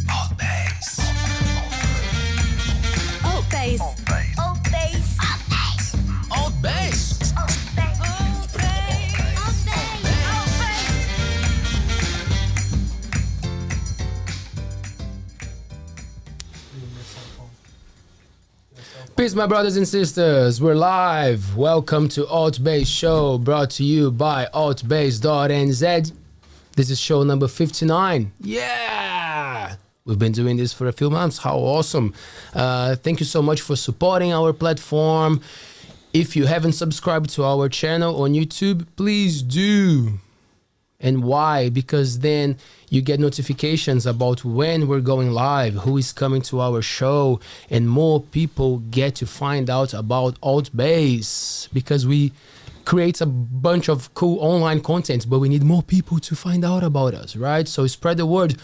ALTBAYS. ALTBAYS. ALTBAYS. Peace, my brothers and sisters. We're live. Welcome to ALTBAYS Show, brought to you by ALTBAYS.nz. This is show number 59. Yeah! We've been doing this for a few months. How awesome. Thank you so much for supporting our platform. If you haven't subscribed to our channel on YouTube, please do. And why? Because then you get notifications about when we're going live, who is coming to our show, and more people get to find out about ALTBAYS, because we create a bunch of cool online content, but we need more people to find out about us, right? So spread the word.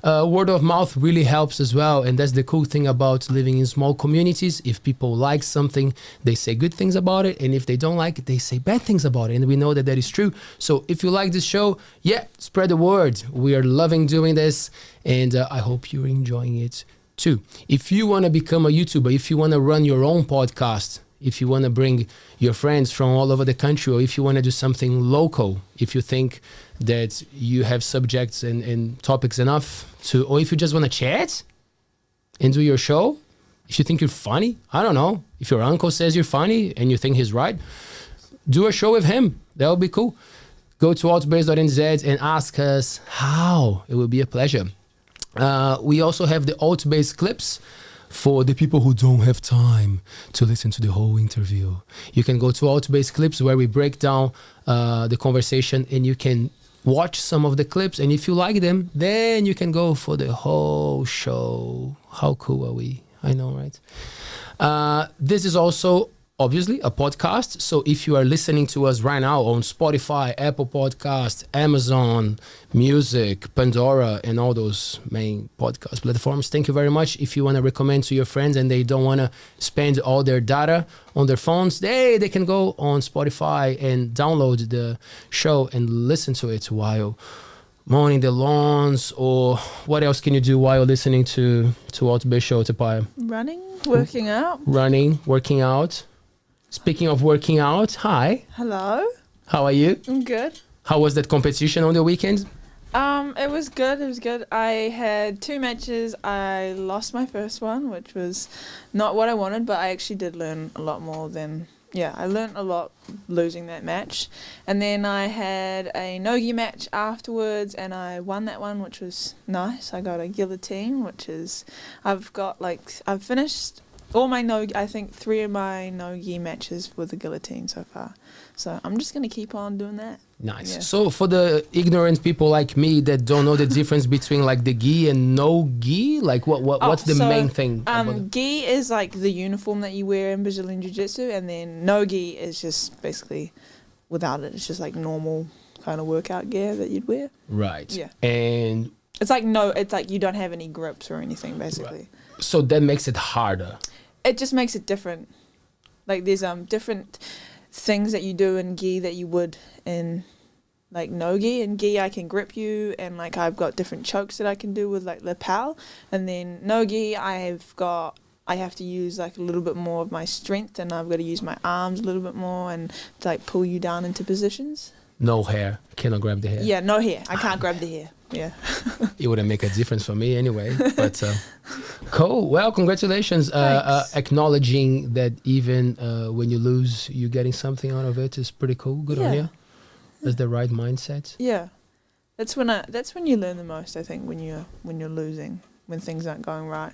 Word of mouth really helps as well, and that's the cool thing about living in small communities. If people like something, they say good things about it, and if they don't like it, they say bad things about it, and we know that that is true. So if you like this show, yeah, spread the word. We are loving doing this, and I hope you're enjoying it too. If you want to become a YouTuber, if you want to run your own podcast, if you want to bring your friends from all over the country, or if you want to do something local, if you think that you have subjects and topics enough to, or if you just want to chat and do your show, if you think you're funny, I don't know, if your uncle says you're funny and you think he's right, do a show with him. That would be cool. Go to ALTBAYS.nz and ask us how. It will be a pleasure. We also have the ALTBAYS clips for the people who don't have time to listen to the whole interview. You can go to ALTBAYS clips where we break down the conversation, and you can watch some of the clips, and if you like them, then you can go for the whole show. How cool are we? I know, right? This is also obviously a podcast, so if you are listening to us right now on Spotify, Apple Podcasts, Amazon Music, Pandora, and all those main podcast platforms, thank you very much. If you want to recommend to your friends and they don't want to spend all their data on their phones, they can go on Spotify and download the show and listen to it while mowing the lawns, or what else can you do while listening to ALTBAYS Show, Paea? Running, working out. Running, working out. Speaking of working out, hi. Hello. How are you? I'm good. How was that competition on the weekend? It was good. It was good. I had 2 matches. I lost my first one, which was not what I wanted, but I actually did learn a lot more than... Yeah, I learned a lot losing that match. And then I had a no-gi match afterwards, and I won that one, which was nice. I got a guillotine, which is... I've finished... all my I think 3 of my no-gi matches with the guillotine so far. So I'm just going to keep on doing that. Nice. Yeah. So for the ignorant people like me that don't know the difference between like the gi and no gi, like what's the main thing? Gi is like the uniform that you wear in Brazilian Jiu-Jitsu, and then no gi is just basically without it. It's just like normal kind of workout gear that you'd wear. Right. Yeah. And it's like you don't have any grips or anything basically. Right. So that makes it harder. It just makes it different. Like there's different things that you do in gi that you would in like no gi. In gi I can grip you, and like I've got different chokes that I can do with like lapel, and then no gi I have to use like a little bit more of my strength, and I've got to use my arms a little bit more and to like pull you down into positions. No hair. Cannot grab the hair. Yeah, no hair. I can't grab the hair. Yeah. It wouldn't make a difference for me anyway. But cool. Well, congratulations. Acknowledging that even when you lose, you're getting something out of it is pretty cool. Good on you. That's the right mindset. Yeah. That's when you learn the most, I think, when you're losing, when things aren't going right.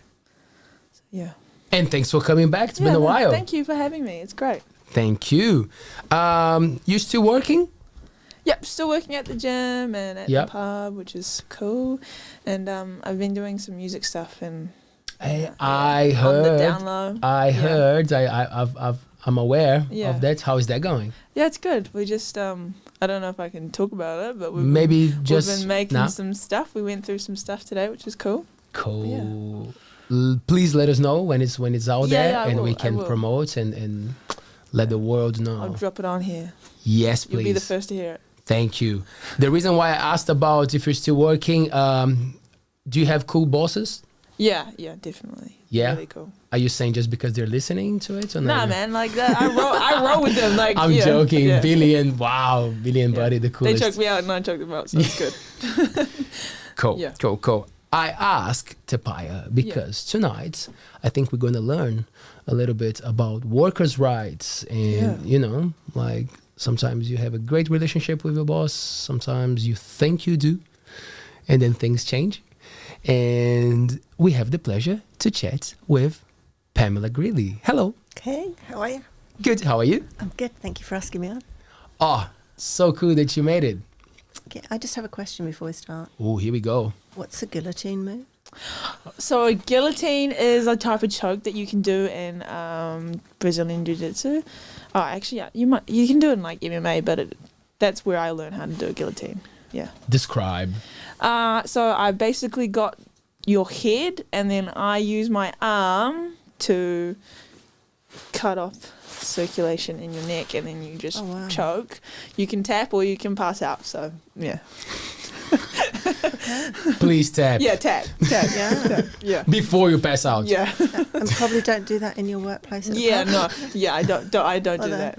So, yeah. And thanks for coming back. It's been a while. Thank you for having me. It's great. Thank you. You still working? Yep, still working at the gym and at the pub, which is cool. And I've been doing some music stuff and I heard. On the down low. I heard. I'm aware of that. How is that going? Yeah, it's good. We just I don't know if I can talk about it, but we've been making some stuff. We went through some stuff today, which is cool. Cool. Yeah. Please let us know when it's out there, and we can promote and Let the world know. I'll drop it on here. Yes, please. You'll be the first to hear it. Thank you. The reason why I asked about if you're still working, do you have cool bosses? Yeah, definitely. Yeah? Really cool. Are you saying just because they're listening to it? Or Nah, not? man, like that. I roll with them. Like I'm yeah, joking. yeah. Billy and Buddy, the They coolest. choked me out and I choked them out, so it's good. Cool, Yeah. cool. I asked to Paea because tonight I think we're going to learn a little bit about workers' rights. And, you know, like sometimes you have a great relationship with your boss. Sometimes you think you do. And then things change. And we have the pleasure to chat with Pamela Grealey. Hello. Okay, how are you? Good. How are you? I'm good, thank you for asking me on. Oh, so cool that you made it. Okay, I just have a question before we start. Oh, here we go. What's a guillotine move? So a guillotine is a type of choke that you can do in Brazilian Jiu-Jitsu. Oh, actually, yeah, you can do it in like MMA, but that's where I learned how to do a guillotine. Yeah. Describe. So I basically got your head, and then I use my arm to cut off circulation in your neck, and then you just choke. You can tap or you can pass out. So yeah. Please tap. Yeah, tap. Yeah. Yeah. Before you pass out. Yeah. And probably don't do that in your workplace. At the Yeah. pub. No. Yeah. I don't do that.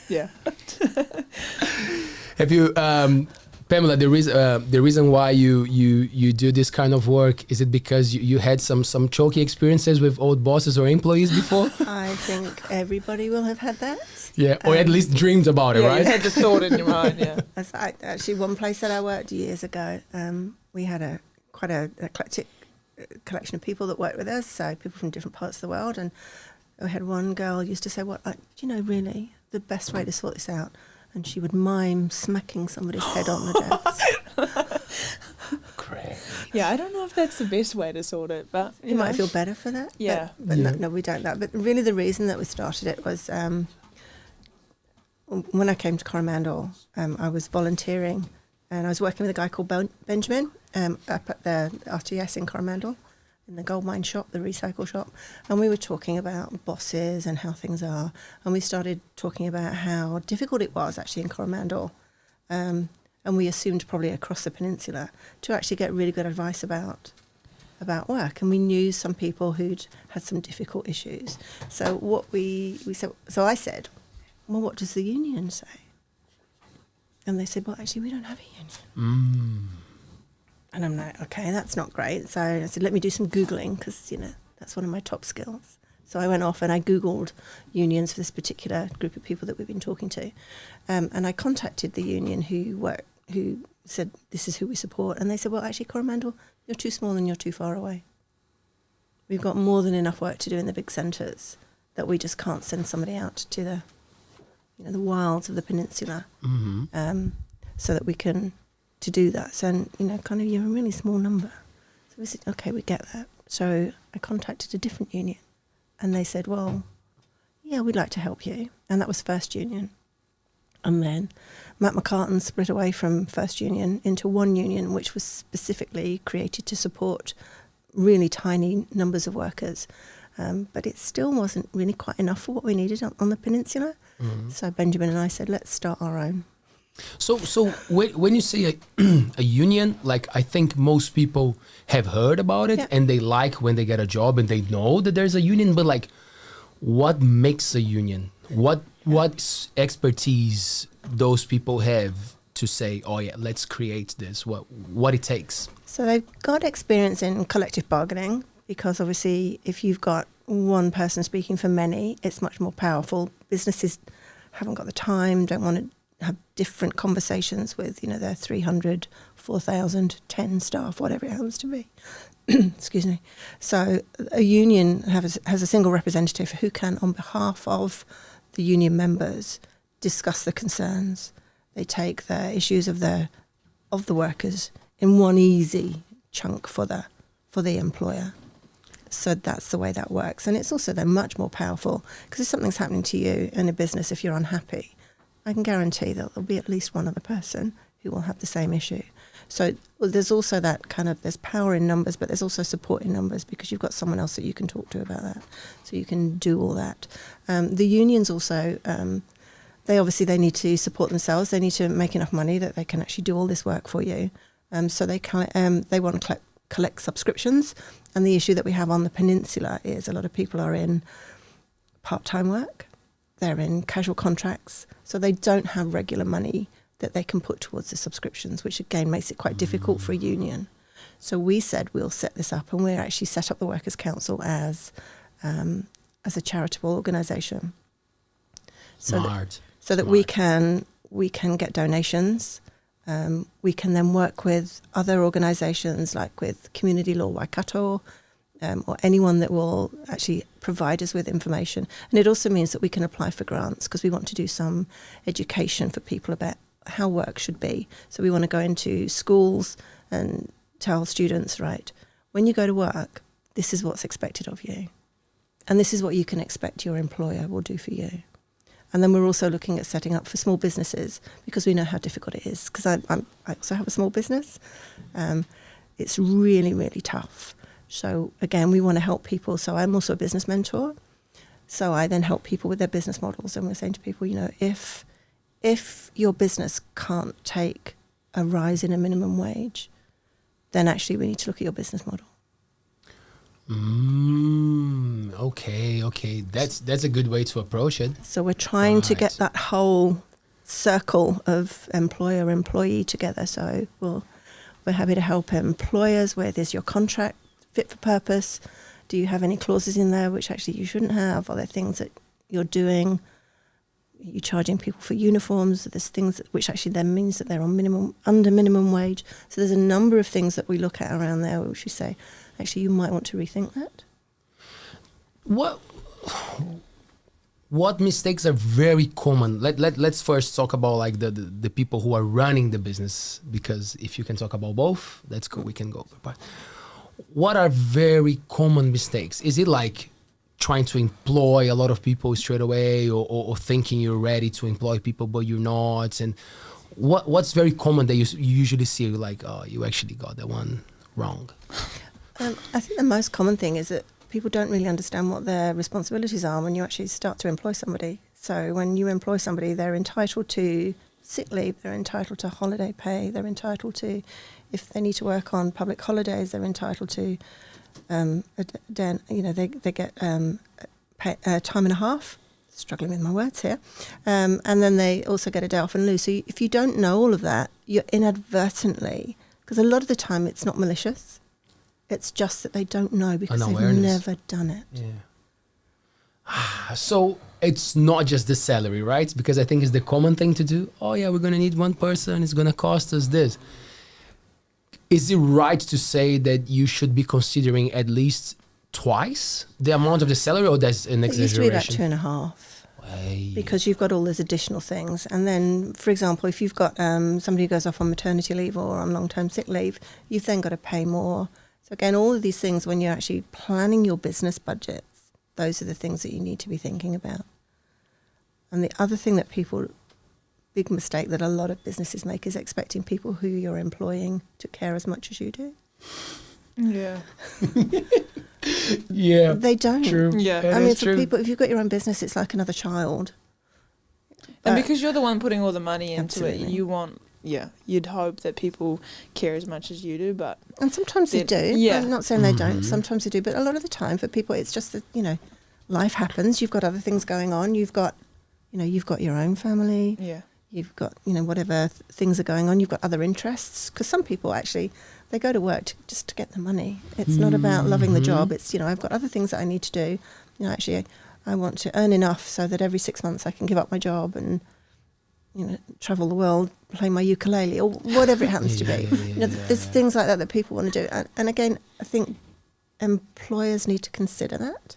Yeah. Have you, Pamela? The reason why you do this kind of work, is it because you had some choky experiences with old bosses or employees before? I think everybody will have had that. Yeah, or at least dreamed about it, Yeah. right? You had the thought in your mind. Yeah. Actually, one place that I worked years ago, we had quite an eclectic collection of people that worked with us, so people from different parts of the world, and we had one girl used to say, "What, do you know, really, the best way to sort this out?" And she would mime smacking somebody's head on the desk. Great. Yeah. I don't know if that's the best way to sort it, but You might feel better for that. Yeah. But no, we don't that. But really the reason that we started it was when I came to Coromandel, I was volunteering and I was working with a guy called Benjamin up at the RTS in Coromandel, in the gold mine shop, the recycle shop. And we were talking about bosses and how things are. And we started talking about how difficult it was actually in Coromandel. And we assumed probably across the peninsula to actually get really good advice about work. And we knew some people who'd had some difficult issues. So what we said, so I said, well, what does the union say? And they said, well, actually, we don't have a union. And I'm like, okay, that's not great. So I said, let me do some Googling because, you know, that's one of my top skills. So I went off and I Googled unions for this particular group of people that we've been talking to. And I contacted the union who said, this is who we support. And they said, well, actually, Coromandel, you're too small and you're too far away. We've got more than enough work to do in the big centres that we just can't send somebody out to the wilds of the peninsula so that we can to do that. So, kind of you're a really small number. So we said, okay, we get that. So I contacted a different union and they said, well, yeah, we'd like to help you. And that was First Union. And then Matt McCartan split away from First Union into one union, which was specifically created to support really tiny numbers of workers. But it still wasn't really quite enough for what we needed on the peninsula. So Benjamin and I said, let's start our own. So when you say a union, like I think most people have heard about it and they like when they get a job and they know that there's a union, but like what makes a union? What expertise those people have to say, oh yeah, let's create this, what it takes? So they've got experience in collective bargaining because obviously if you've got one person speaking for many, it's much more powerful. Businesses haven't got the time, don't want to have different conversations with, their 300, 4,000, 10 staff, whatever it happens to be. Excuse me. So a union has a single representative who can, on behalf of the union members, discuss the concerns. They take the issues of the workers in one easy chunk for the employer. So that's the way that works. And it's also then much more powerful because if something's happening to you in a business, if you're unhappy, I can guarantee that there'll be at least one other person who will have the same issue. So there's also that kind of, there's power in numbers, but there's also support in numbers because you've got someone else that you can talk to about that. So you can do all that. The unions also, they need to support themselves. They need to make enough money that they can actually do all this work for you. So they want to collect subscriptions. And the issue that we have on the peninsula is a lot of people are in part-time work. They're in casual contracts. So they don't have regular money that they can put towards the subscriptions, which again makes it quite difficult for a union. So we said we'll set this up, and we're actually set up the Workers' Council as a charitable organisation. So that we can get donations. We can then work with other organisations like with Community Law Waikato, or anyone that will actually provide us with information. And it also means that we can apply for grants because we want to do some education for people about how work should be. So we want to go into schools and tell students, right, when you go to work, this is what's expected of you. And this is what you can expect your employer will do for you. And then we're also looking at setting up for small businesses because we know how difficult it is. Because I also have a small business. It's really, really tough. So again, we want to help people. So I'm also a business mentor. So I then help people with their business models. And we're saying to people, if your business can't take a rise in a minimum wage, then actually we need to look at your business model. Okay. That's a good way to approach it. So we're trying to get that whole circle of employer-employee together. So we're happy to help employers with, is your contract fit for purpose? Do you have any clauses in there which actually you shouldn't have? Are there things that you're doing? Are you charging people for uniforms? There's things which actually then means that they're on under minimum wage. So there's a number of things that we look at around there which we say, actually, you might want to rethink that. What mistakes are very common? Let's first talk about like the people who are running the business, because if you can talk about both, that's cool. We can go. But what are very common mistakes? Is it like trying to employ a lot of people straight away, or thinking you're ready to employ people but you're not? And what's very common that you usually see, like, oh, you actually got that one wrong? I think the most common thing is that people don't really understand what their responsibilities are when you actually start to employ somebody. So when you employ somebody, they're entitled to sick leave, they're entitled to holiday pay, they're entitled to, if they need to work on public holidays, they're entitled to, they get time and a half. Struggling with my words here. And then they also get a day off and lose. So if you don't know all of that, you're inadvertently, because a lot of the time it's not malicious. It's just that they don't know because they've never done it. Yeah. So it's not just the salary, right? Because I think it's the common thing to do. Oh yeah, we're going to need one person. It's going to cost us this. Is it right to say that you should be considering at least twice the amount of the salary, or that's an exaggeration? It used to be about 2.5. Because you've got all those additional things. And then, for example, if you've got somebody who goes off on maternity leave or on long-term sick leave, you've then got to pay more. So again, all of these things, when you're actually planning your business budgets, those are the things that you need to be thinking about. And the other thing that big mistake that a lot of businesses make is expecting people who you're employing to care as much as you do. Yeah. Yeah. They don't. True. Yeah. I mean, for people, if you've got your own business, it's like another child. And because you're the one putting all the money into Absolutely. it, you want, you'd hope that people care as much as you do, but... And sometimes they do. Yeah. I'm not saying they don't. Sometimes they do. But a lot of the time for people, it's just that, life happens. You've got other things going on. You've got your own family. Yeah. You've got, whatever things are going on. You've got other interests. Because some people actually, they go to work just to get the money. It's not about loving the job. It's, I've got other things that I need to do. Actually, I want to earn enough so that every 6 months I can give up my job and, travel the world, play my ukulele or whatever it happens to be. There's things like that people want to do. And again, I think employers need to consider that.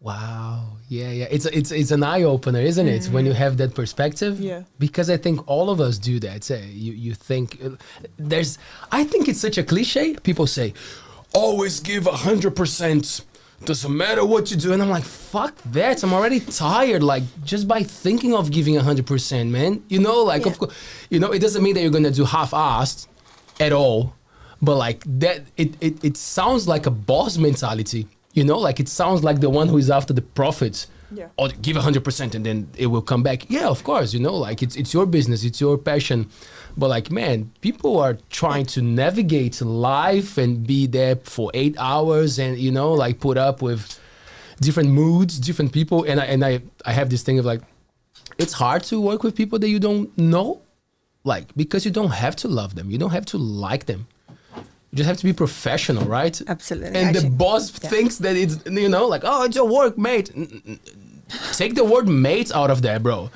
Wow. Yeah. It's an eye opener, isn't it? When you have that perspective. Yeah. Because I think all of us do that. You think I think it's such a cliche. People say, always give 100%. doesn't matter what you do. And I'm like, fuck that. I'm already tired. Like, just by thinking of giving 100%, man. You know, like, Yeah. of course, you know, it doesn't mean that you're going to do half-assed at all. But like that, it sounds like a boss mentality. You know, like it sounds like the one who is after the profits. Yeah. Or give 100% and then it will come back. Yeah, of course, you know, like it's your business, it's your passion. But like, man, people are trying to navigate life and be there for 8 hours and, you know, like put up with different moods, different people. And I have this thing of like, it's hard to work with people that you don't know, like, because you don't have to love them. You don't have to like them. You just have to be professional, right? Absolutely. And the Actually, boss thinks that it's, you know, like, oh, it's your work, mate. Take the word mate out of there, bro.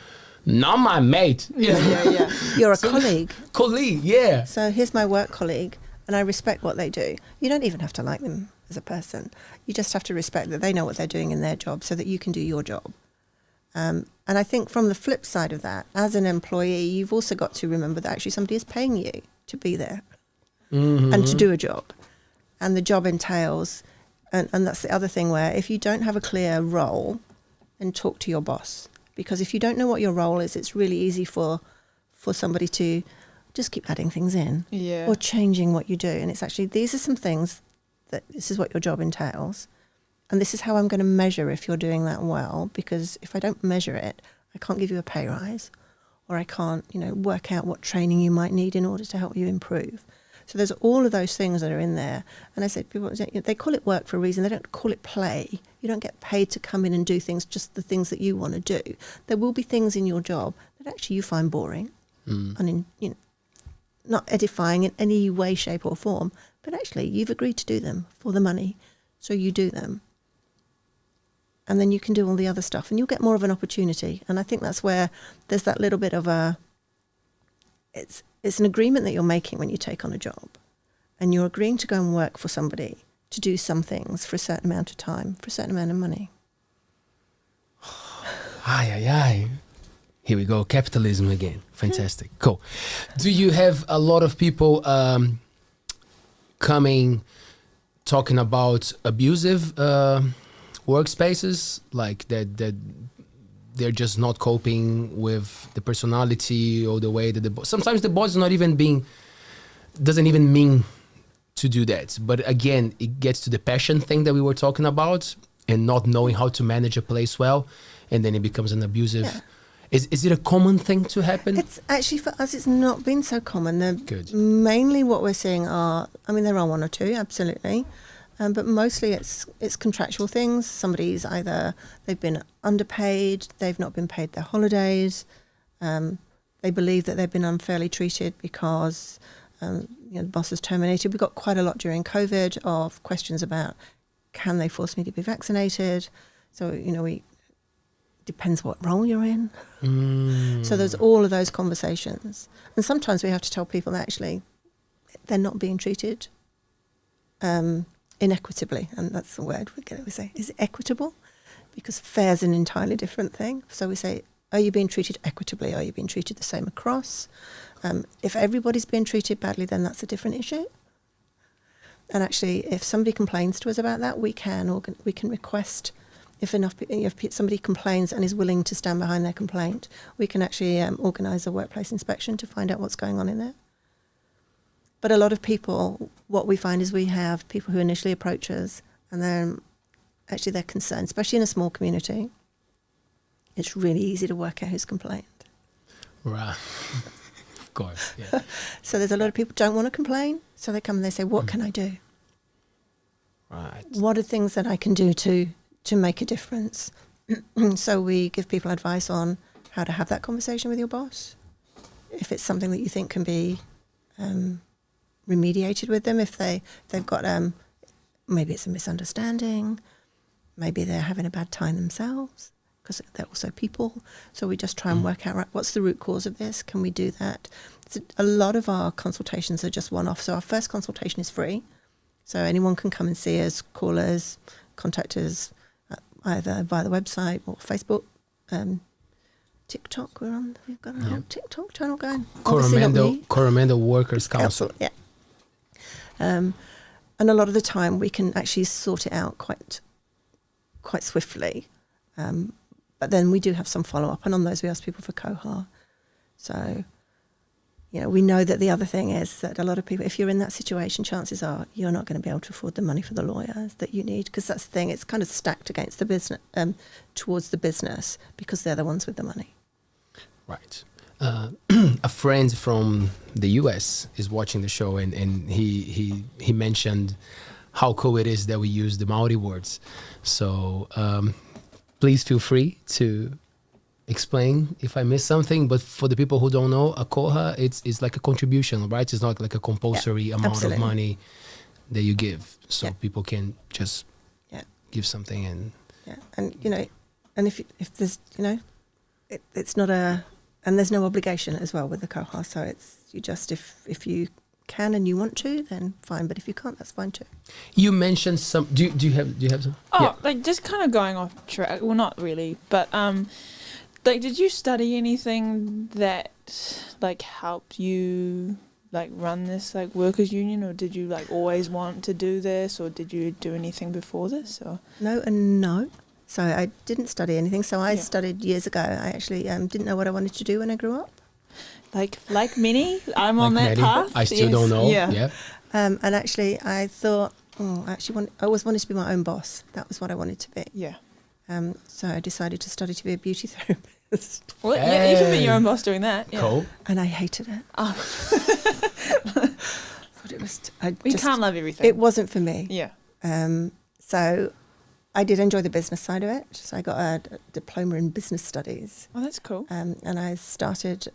Not my mate. Yeah. You're a colleague. Colleague, yeah. So here's my work colleague, and I respect what they do. You don't even have to like them as a person. You just have to respect that they know what they're doing in their job so that you can do your job. And I think from the flip side of that, as an employee, you've also got to remember that actually somebody is paying you to be there and to do a job. And the job entails, and that's the other thing where if you don't have a clear role, then talk to your boss. Because if you don't know what your role is, it's really easy for somebody to just keep adding things in Yeah. or changing what you do. And it's actually, these are some things that this is what your job entails. And this is how I'm going to measure if you're doing that well. Because if I don't measure it, I can't give you a pay rise, or I can't, you know, work out what training you might need in order to help you improve. So there's all of those things that are in there. And I said, people, they call it work for a reason. They don't call it play. You don't get paid to come in and do things, just the things that you want to do. There will be things in your job that actually you find boring and not edifying in any way, shape or form. But actually you've agreed to do them for the money. So you do them. And then you can do all the other stuff and you'll get more of an opportunity. And I think that's where there's that little bit of it's an agreement that you're making when you take on a job, and you're agreeing to go and work for somebody to do some things for a certain amount of time, for a certain amount of money. Aye. Here we go, capitalism again. Fantastic, cool. Do you have a lot of people talking about abusive workspaces, like that they're just not coping with the personality or the way that the boss. Sometimes the boss is not even doesn't even mean to do that. But again, it gets to the passion thing that we were talking about, and not knowing how to manage a place well, and then it becomes an abusive. Yeah. Is it a common thing to happen? It's actually, for us, it's not been so common. Good. Mainly what we're seeing are, I mean, there are one or two, absolutely. But mostly it's contractual things. Somebody's either they've been underpaid, they've not been paid their holidays, they believe that they've been unfairly treated because the boss has terminated. We got quite a lot during COVID of questions about, can they force me to be vaccinated? So, depends what role you're in. So there's all of those conversations. And sometimes we have to tell people that actually they're not being treated inequitably, and that's the word we say. Is it equitable? Because fair is an entirely different thing. So we say, are you being treated equitably? Are you being treated the same across? If everybody's being treated badly, then that's a different issue. And actually, if somebody complains to us about that, we can request, if somebody complains and is willing to stand behind their complaint, we can actually organise a workplace inspection to find out what's going on in there. But a lot of people, what we find is we have people who initially approach us and then actually they're concerned, especially in a small community. It's really easy to work out who's complained. Right. Of course, yeah. So there's a lot of people who don't want to complain. So they come and they say, what can I do? Right. What are things that I can do to make a difference? So we give people advice on how to have that conversation with your boss. If it's something that you think can be remediated with them, if they've got maybe it's a misunderstanding, maybe they're having a bad time themselves, because they're also people. So we just try and work out, right, what's the root cause of this? Can we do that? A lot of our consultations are just one-off. So our first consultation is free. So anyone can come and see us, call us, contact us, either via the website or Facebook. TikTok, we've got a whole TikTok channel going. Coromandel Workers Council. Yeah. And a lot of the time we can actually sort it out quite quite swiftly. But then we do have some follow-up, and on those we ask people for koha. So, we know that the other thing is that a lot of people, if you're in that situation, chances are you're not going to be able to afford the money for the lawyers that you need, because that's the thing, it's kind of stacked against the business, towards the business, because they're the ones with the money. Right. A friend from the US is watching the show, and he mentioned how cool it is that we use the Maori words. So please feel free to explain if I missed something. But for the people who don't know, a koha, it's like a contribution, right? It's not like a compulsory amount absolutely. of money that you give. So Yeah. people can just give something and... Yeah, and and if there's it's not and there's no obligation as well with the koha. So it's you just if you can and you want to, then fine. But if you can't, that's fine too. You mentioned some. Do you have some? Oh, like just kind of going off track. Well, not really, but like, did you study anything that like helped you like run this like workers union, or did you like always want to do this, or did you do anything before this? Or No and no. So I didn't study anything. So I studied years ago. I actually didn't know what I wanted to do when I grew up. like many, I'm on that Maddie, path. I still don't know. Yeah. And actually, I thought, I always wanted to be my own boss. That was what I wanted to be. Yeah. So I decided to study to be a beauty therapist. Well, yeah, you can be your own boss doing that. Yeah. Cool. And I hated it. Oh. But it was. We can't love everything. It wasn't for me. Yeah. So I did enjoy the business side of it. So I got a diploma in business studies. Oh, that's cool. And I started.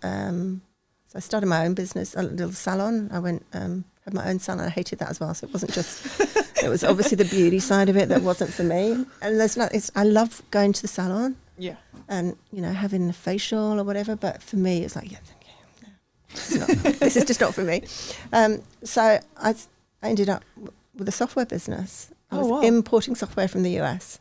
So I started my own business, a little salon. I went had my own salon. I hated that as well. So it wasn't just. It was obviously the beauty side of it that wasn't for me. And I love going to the salon. Yeah. And having a facial or whatever. But for me, it's like this is just not for me. So I ended up with a software business. I was importing software from the US.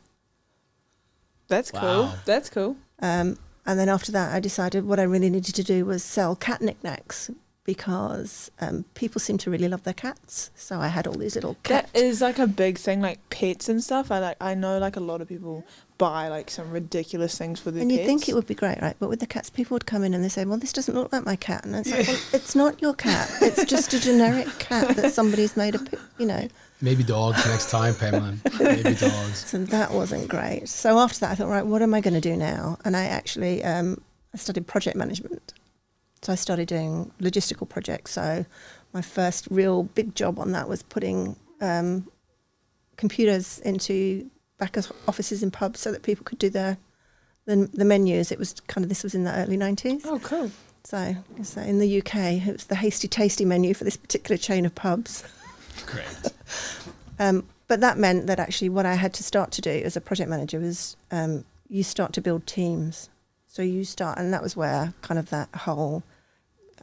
That's cool. That's cool. And then after that, I decided what I really needed to do was sell cat knickknacks, because people seem to really love their cats. So I had all these little cats. That is like a big thing, like pets and stuff. I know like a lot of people buy like some ridiculous things for their And pets. you'd think it would be great, right? But with the cats, people would come in and they say, well, this doesn't look like my cat. And it's like, well, it's not your cat. It's just a generic cat that somebody's made Maybe dogs next time, Pamela. Maybe dogs. So that wasn't great. So after that, I thought, right, what am I going to do now? And I actually, I studied project management. So I started doing logistical projects. So my first real big job on that was putting computers into back offices in pubs so that people could do the menus. It was this was in the early 90s. Oh, cool. So in the UK, it was the Hasty Tasty menu for this particular chain of pubs. Great. But that meant that actually what I had to start to do as a project manager was you start to build teams. So you start, and that was where kind of that whole,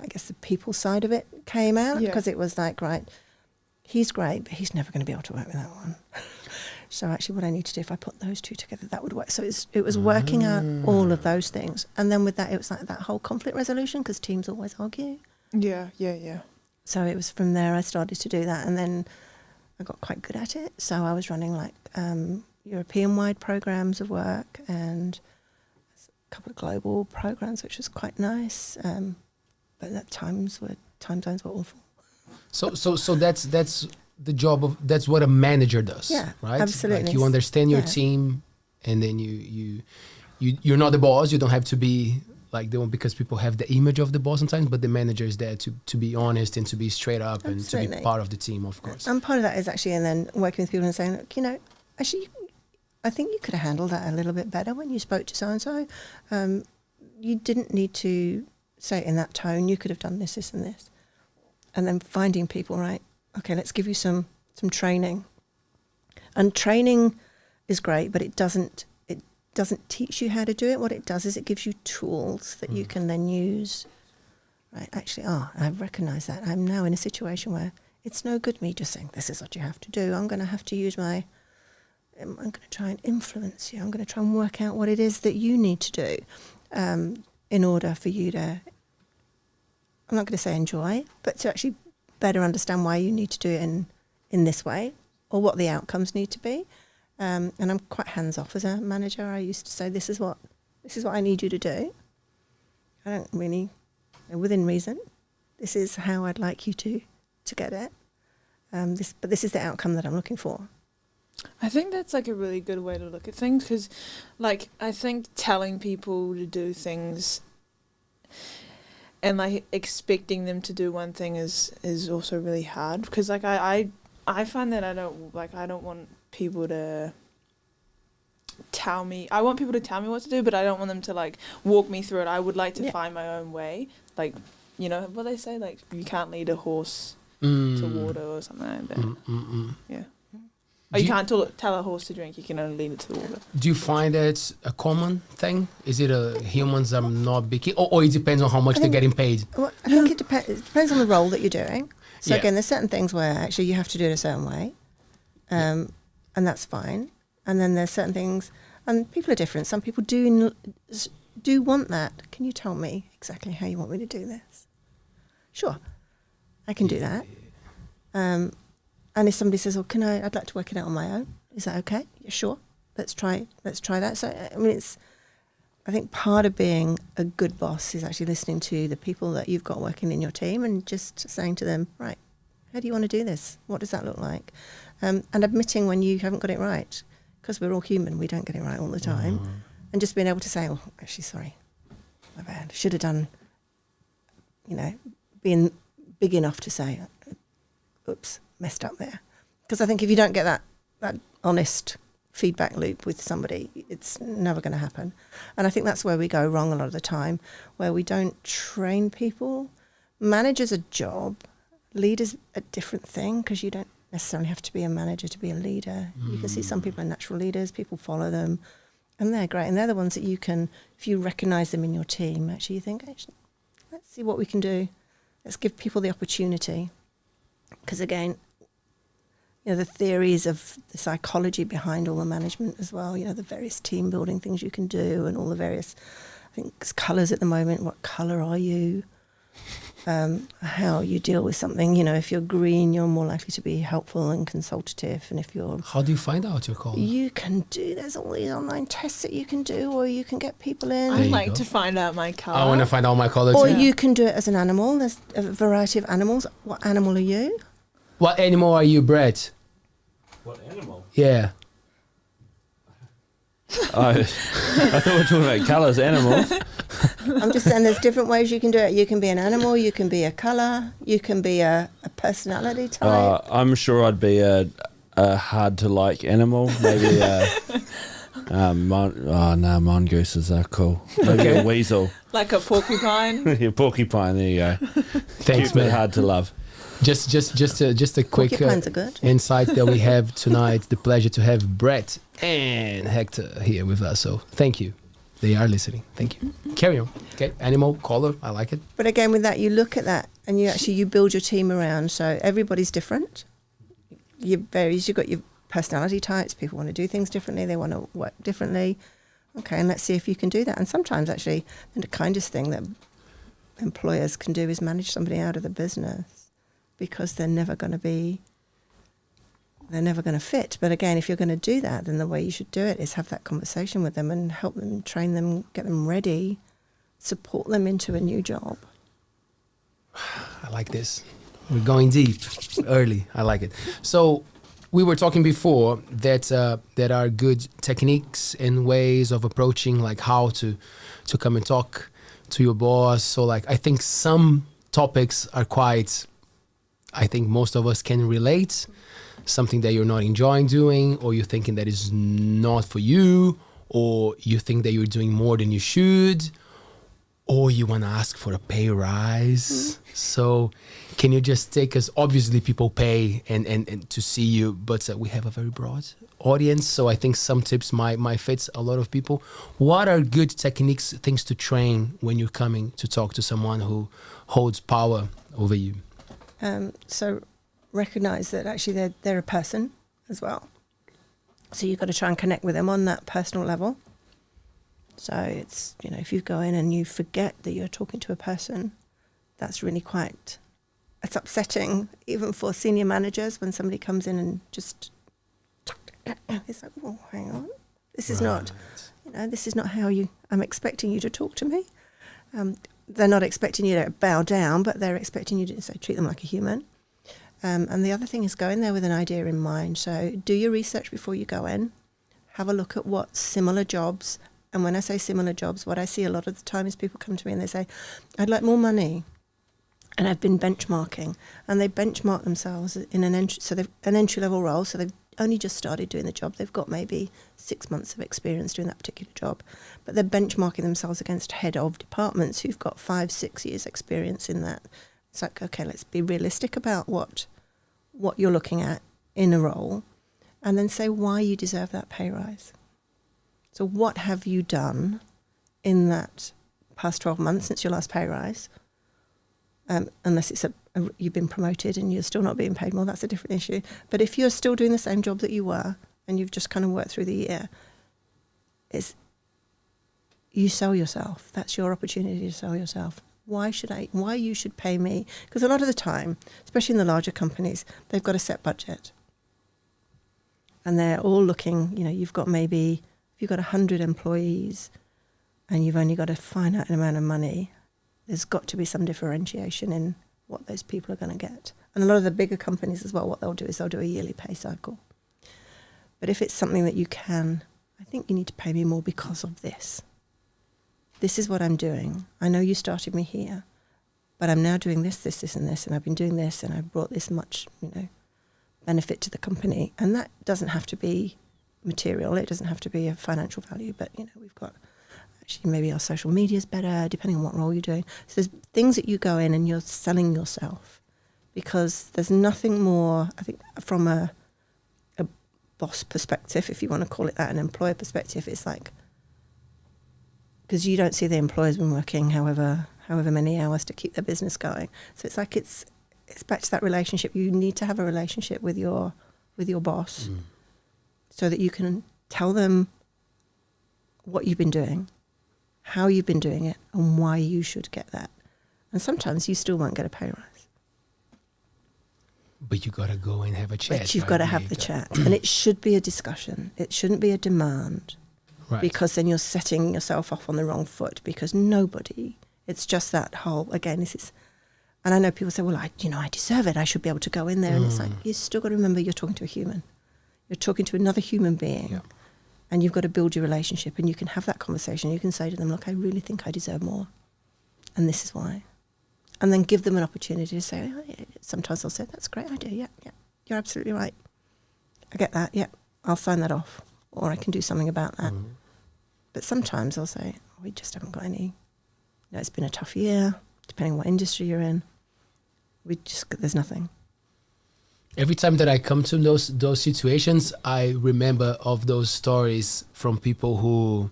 I guess, the people side of it came out, because it was like, right, he's great, but he's never going to be able to work with that one. So actually what I need to do, if I put those two together, that would work. So it was working out all of those things. And then with that, it was like that whole conflict resolution, because teams always argue. Yeah. So it was from there I started to do that, and then I got quite good at it. So I was running like European-wide programs of work and a couple of global programs, which was quite nice. But at time zones were awful. So that's the job of, that's what a manager does. Yeah, right. absolutely. Like you understand your team, and then you're not the boss. You don't have to be like the one, because people have the image of the boss sometimes, but the manager is there to be honest and to be straight up and to be part of the team, of course. And part of that is actually, and then working with people and saying, look, actually, I think you could have handled that a little bit better when you spoke to so-and-so. You didn't need to say it in that tone. You could have done this, this and this. And then finding people, right, okay, let's give you some training. And training is great, but it doesn't teach you how to do it. What it does is it gives you tools that you can then use. Right, actually, I recognise that. I'm now in a situation where it's no good me just saying, this is what you have to do. I'm going to have to use I'm going to try and influence you. I'm going to try and work out what it is that you need to do in order for you to, I'm not going to say enjoy, but to actually better understand why you need to do it in this way, or what the outcomes need to be. And I'm quite hands off as a manager. I used to say, this is what I need you to do. I don't really, within reason, this is how I'd like you to get it. But this is the outcome that I'm looking for. I think that's like a really good way to look at things, because like I think telling people to do things and like expecting them to do one thing is also really hard, because like I find that I don't want people to tell me. I want people to tell me what to do, but I don't want them to like walk me through it. I would like to find my own way. Like, you know what they say, like you can't lead a horse to water or something like that. Yeah. Or you can't tell a horse to drink, you can only lead it to the water. Do you find that a common thing? Is it humans are not big, or it depends on how much they're getting paid? Well, I think it depends on the role that you're doing. So Yeah. again, there's certain things where actually you have to do it a certain way, and that's fine. And then there's certain things, and people are different. Some people do want that. Can you tell me exactly how you want me to do this? Sure, I can do that. And if somebody says, "Oh, I'd like to work it out on my own," is that okay? Yeah, sure. Let's try that. So I mean, I think part of being a good boss is actually listening to the people that you've got working in your team and just saying to them, right, how do you want to do this? What does that look like? And admitting when you haven't got it right, because we're all human, we don't get it right all the time. And just being able to say, oh, actually, sorry, my bad. Should have done, being big enough to say, oops, messed up there. Because I think if you don't get that honest feedback loop with somebody, it's never going to happen. And I think that's where we go wrong a lot of the time, where we don't train people. Manager's a job, leader's a different thing, because you don't necessarily have to be a manager to be a leader. You can see some people are natural leaders, people follow them, and they're great. And they're the ones that you can, if you recognise them in your team, actually you think, let's see what we can do. Let's give people the opportunity. Because again, the theories of the psychology behind all the management as well, the various team building things you can do and all the various, I think, colours at the moment. What colour are you? How you deal with something. If you're green, you're more likely to be helpful and consultative. And if you're... How do you find out your colour? There's all these online tests that you can do, or you can get people in. I'd like to find out my colour. I want to find out my colour Or too. you can do it as an animal. There's a variety of animals. What animal are you? What animal are you, Brett? What animal? Yeah. I thought we were talking about colours, animals. I'm just saying there's different ways you can do it. You can be an animal, you can be a colour, you can be a personality type. I'm sure I'd be a hard to like animal. Maybe mongooses are cool. Maybe a weasel. Like a porcupine. Yeah, porcupine, there you go. Thanks, Cute, but man. hard to love. Just a quick Porcupines are good. insight that we have tonight. The pleasure to have Brett and Hector here with us. So thank you. They are listening. Thank you. Carry on. Okay. Animal, color. I like it. But again, with that, you look at that and you build your team around. So everybody's different. You've got your personality types. People want to do things differently. They want to work differently. Okay, and let's see if you can do that. And sometimes actually, the kindest thing that employers can do is manage somebody out of the business, because they're never going to fit. But again, if you're going to do that, then the way you should do it is have that conversation with them and help them, train them, get them ready, support them into a new job. I like this. We're going deep early. I like it. So we were talking before that there are good techniques and ways of approaching, like how to come and talk to your boss. So like, I think some topics are quite... I think most of us can relate. Something that you're not enjoying doing, or you're thinking that is not for you, or you think that you're doing more than you should, or you want to ask for a pay rise. So can you just take us, obviously people pay and to see you, but we have a very broad audience. So I think some tips might fit a lot of people. What are good techniques, things to train when you're coming to talk to someone who holds power over you? So recognise that actually they're a person as well. So you've got to try and connect with them on that personal level. So it's, if you go in and you forget that you're talking to a person, that's really it's upsetting, even for senior managers, when somebody comes in and just it's like, well, hang on. This is not, this is not how I'm expecting you to talk to me. They're not expecting you to bow down, but they're expecting you to treat them like a human. And the other thing is go in there with an idea in mind. So do your research before you go in. Have a look at what similar jobs, and when I say similar jobs, what I see a lot of the time is people come to me and they say, I'd like more money. And I've been benchmarking, and they benchmark themselves in an entry-level role, so they've only just started doing the job. They've got maybe 6 months of experience doing that particular job, but they're benchmarking themselves against head of departments who've got 5-6 years experience in that. It's like, okay, let's be realistic about what you're looking at in a role, and then say why you deserve that pay rise. So what have you done in that past 12 months since your last pay rise? Unless it's you've been promoted and you're still not being paid more, that's a different issue. But if you're still doing the same job that you were and you've just kind of worked through the year, you sell yourself. That's your opportunity to sell yourself. Why you should pay me? Because a lot of the time, especially in the larger companies, they've got a set budget. And they're all looking, you've got 100 employees and you've only got a finite amount of money, there's got to be some differentiation in what those people are going to get. And a lot of the bigger companies as well, what they'll do is they'll do a yearly pay cycle. But if it's something that I think you need to pay me more because of this. This is what I'm doing. I know you started me here, but I'm now doing this, and this, and I've been doing this, and I've brought this much, benefit to the company. And that doesn't have to be material. It doesn't have to be a financial value, but, we've got... Actually, maybe our social media is better, depending on what role you're doing. So there's things that you go in and you're selling yourself, because there's nothing more, I think, from a boss perspective, if you want to call it that, an employer perspective, it's like, because you don't see the employer's been working however many hours to keep their business going. So it's like it's back to that relationship. You need to have a relationship with your boss so that you can tell them what you've been doing, how you've been doing it, and why you should get that. And sometimes you still won't get a pay rise. But you got to go and have a chat. But you've got to have the chat. And it should be a discussion. It shouldn't be a demand. Right. Because then you're setting yourself off on the wrong foot, because it's just that whole, again, this is, and I know people say, well, I deserve it. I should be able to go in there. And it's like, you still got to remember you're talking to a human. You're talking to another human being. Yeah. And you've got to build your relationship, and you can have that conversation. You can say to them, look, I really think I deserve more, and this is why. And then give them an opportunity to say, oh, yeah. Sometimes they'll say, that's a great idea. Yeah, you're absolutely right. I get that. Yeah, I'll sign that off, or I can do something about that. But sometimes they'll say, we just haven't got any. It's been a tough year, depending on what industry you're in. There's nothing. Every time that I come to those situations, I remember of those stories from people who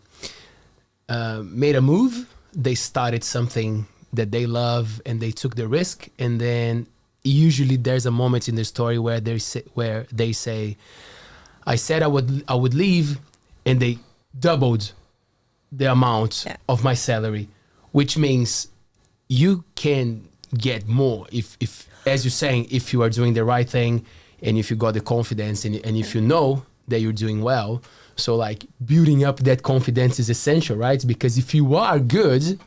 made a move. They started something that they love and they took the risk. And then usually there's a moment in the story where they say, I said I would leave, and they doubled the amount of my salary, which means you can get more if as you're saying, if you are doing the right thing, and if you got the confidence, and if you know that you're doing well. So like building up that confidence is essential, right? Because if you are good,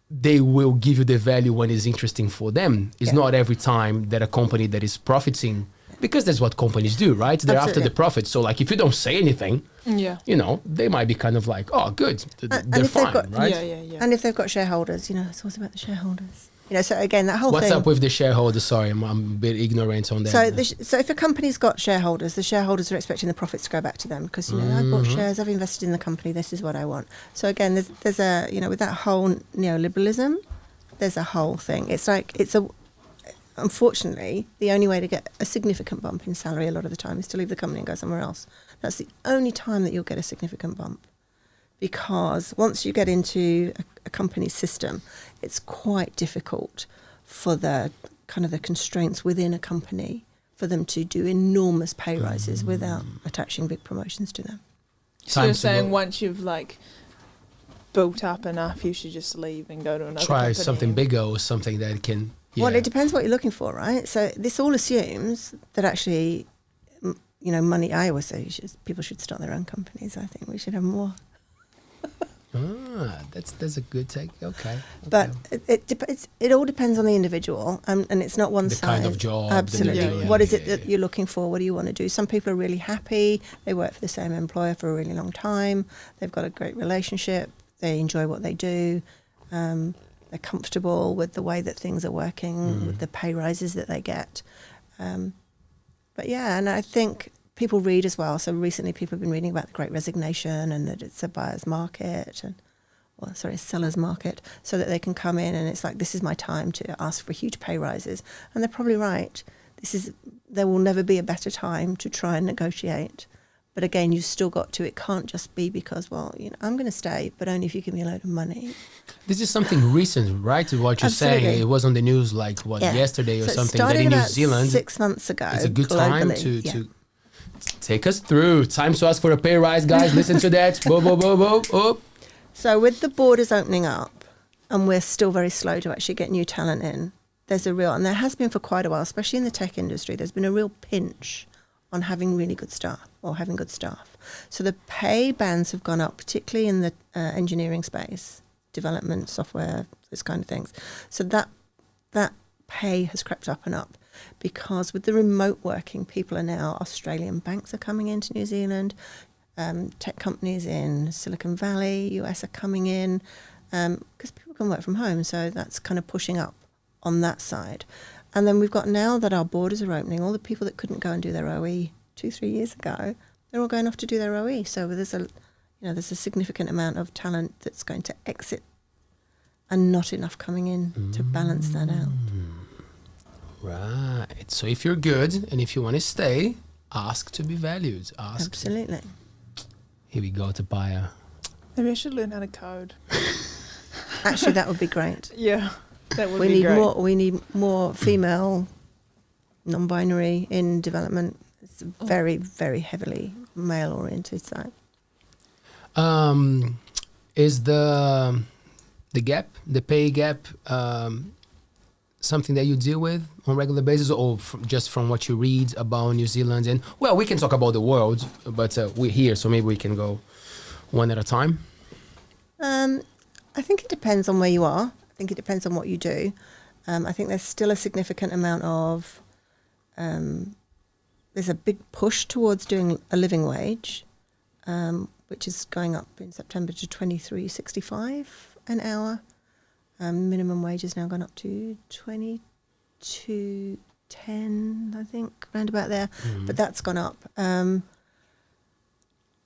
they will give you the value when it's interesting for them. It's not every time that a company that is profiting, because that's what companies do, right? They're after the profit. So like if you don't say anything, they might be kind of like, oh, good, they're fine, right? Yeah. And if they've got shareholders, it's always about the shareholders. So again, that whole What's thing. up with the shareholders? Sorry, I'm a bit ignorant on that. So if a company's got shareholders, the shareholders are expecting the profits to go back to them, because I bought shares, I've invested in the company, this is what I want. So again, there's a with that whole neoliberalism, there's a whole thing. It's like unfortunately, the only way to get a significant bump in salary a lot of the time is to leave the company and go somewhere else. That's the only time that you'll get a significant bump. Because once you get into a company's system, it's quite difficult for the kind of the constraints within a company for them to do enormous pay rises without attaching big promotions to them. So you're saying once you've built up enough, you should just leave and go to another try company. something bigger or something that can... Well, it depends what you're looking for, right? So this all assumes that actually money. I always say people should start their own companies. I think we should have more. That's a good take. Okay. But it all depends on the individual, and it's not one the size. kind of job. Absolutely. What is it that you're looking for? What do you want to do? Some people are really happy. They work for the same employer for a really long time. They've got a great relationship. They enjoy what they do. They're comfortable with the way that things are working, with the pay rises that they get. But yeah, and I think people read as well. So recently people have been reading about the Great Resignation and that it's a buyer's market a seller's market, so that they can come in and it's like, this is my time to ask for huge pay rises. And they're probably right. There will never be a better time to try and negotiate. But again, you still got to, it can't just be because, I'm going to stay, but only if you give me a load of money. This is something recent, right? To what you're Absolutely. saying. It was on the news yesterday or So something. it started That in New about Zealand, 6 months ago. it's a good time globally. to take us through. Time to ask for a pay rise, guys. Listen to that. Bo, bo, bo, bo, oh. So with the borders opening up, and we're still very slow to actually get new talent in, and there has been for quite a while, especially in the tech industry, there's been a real pinch on having really good staff or having good staff. So the pay bands have gone up, particularly in the engineering space, development, software, those kind of things. So that pay has crept up and up because with the remote working, people are now, Australian banks are coming into New Zealand, tech companies in Silicon Valley, US are coming in, because people can work from home. So that's kind of pushing up on that side. And then we've got, now that our borders are opening, all the people that couldn't go and do their OE 2-3 years ago, they're all going off to do their OE. So there's a significant amount of talent that's going to exit and not enough coming in to balance that out. Right. So if you're good and if you want to stay, ask to be valued. Ask. Absolutely. Here we go to Paea. Maybe I should learn how to code. Actually, that would be great. Yeah, that would We be need great. more. We need more female, non-binary in development. It's a very, very heavily male-oriented side. Is the gap, the pay gap, something that you deal with on a regular basis, or just from what you read about New Zealand? And well, we can talk about the world, but we're here, so maybe we can go one at a time. I think it depends on where you are. I think it depends on what you do. I think there's still a significant amount of there's a big push towards doing a living wage, which is going up in September to $23.65 an hour. Minimum wage has now gone up to $22.10, I think, round about there. But that's gone up. I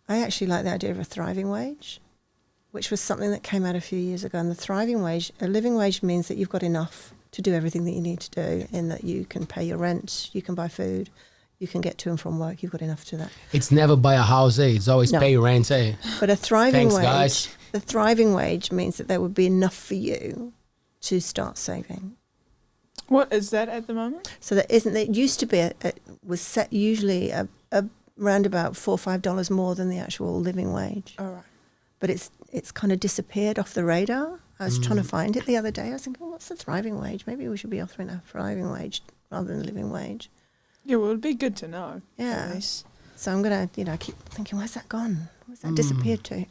actually like the idea of a thriving wage, which was something that came out a few years ago. And the thriving wage, a living wage, means that you've got enough to do everything that you need to do, in that you can pay your rent, you can buy food, you can get to and from work. You've got enough to that. It's never buy a house, It's always No. pay rent, But a thriving Thanks, wage, guys. the thriving wage means that there would be enough for you to start saving. What is that at the moment? So there isn't. It used to be it was set usually around about $4 or $5 more than the actual living wage. All right. But it's kind of disappeared off the radar. I was trying to find it the other day. I was thinking, what's the thriving wage? Maybe we should be offering a thriving wage rather than a living wage. Yeah, well, it'd be good to know. Yeah. At least. So I'm gonna, keep thinking, where's that gone? Where's that disappeared to?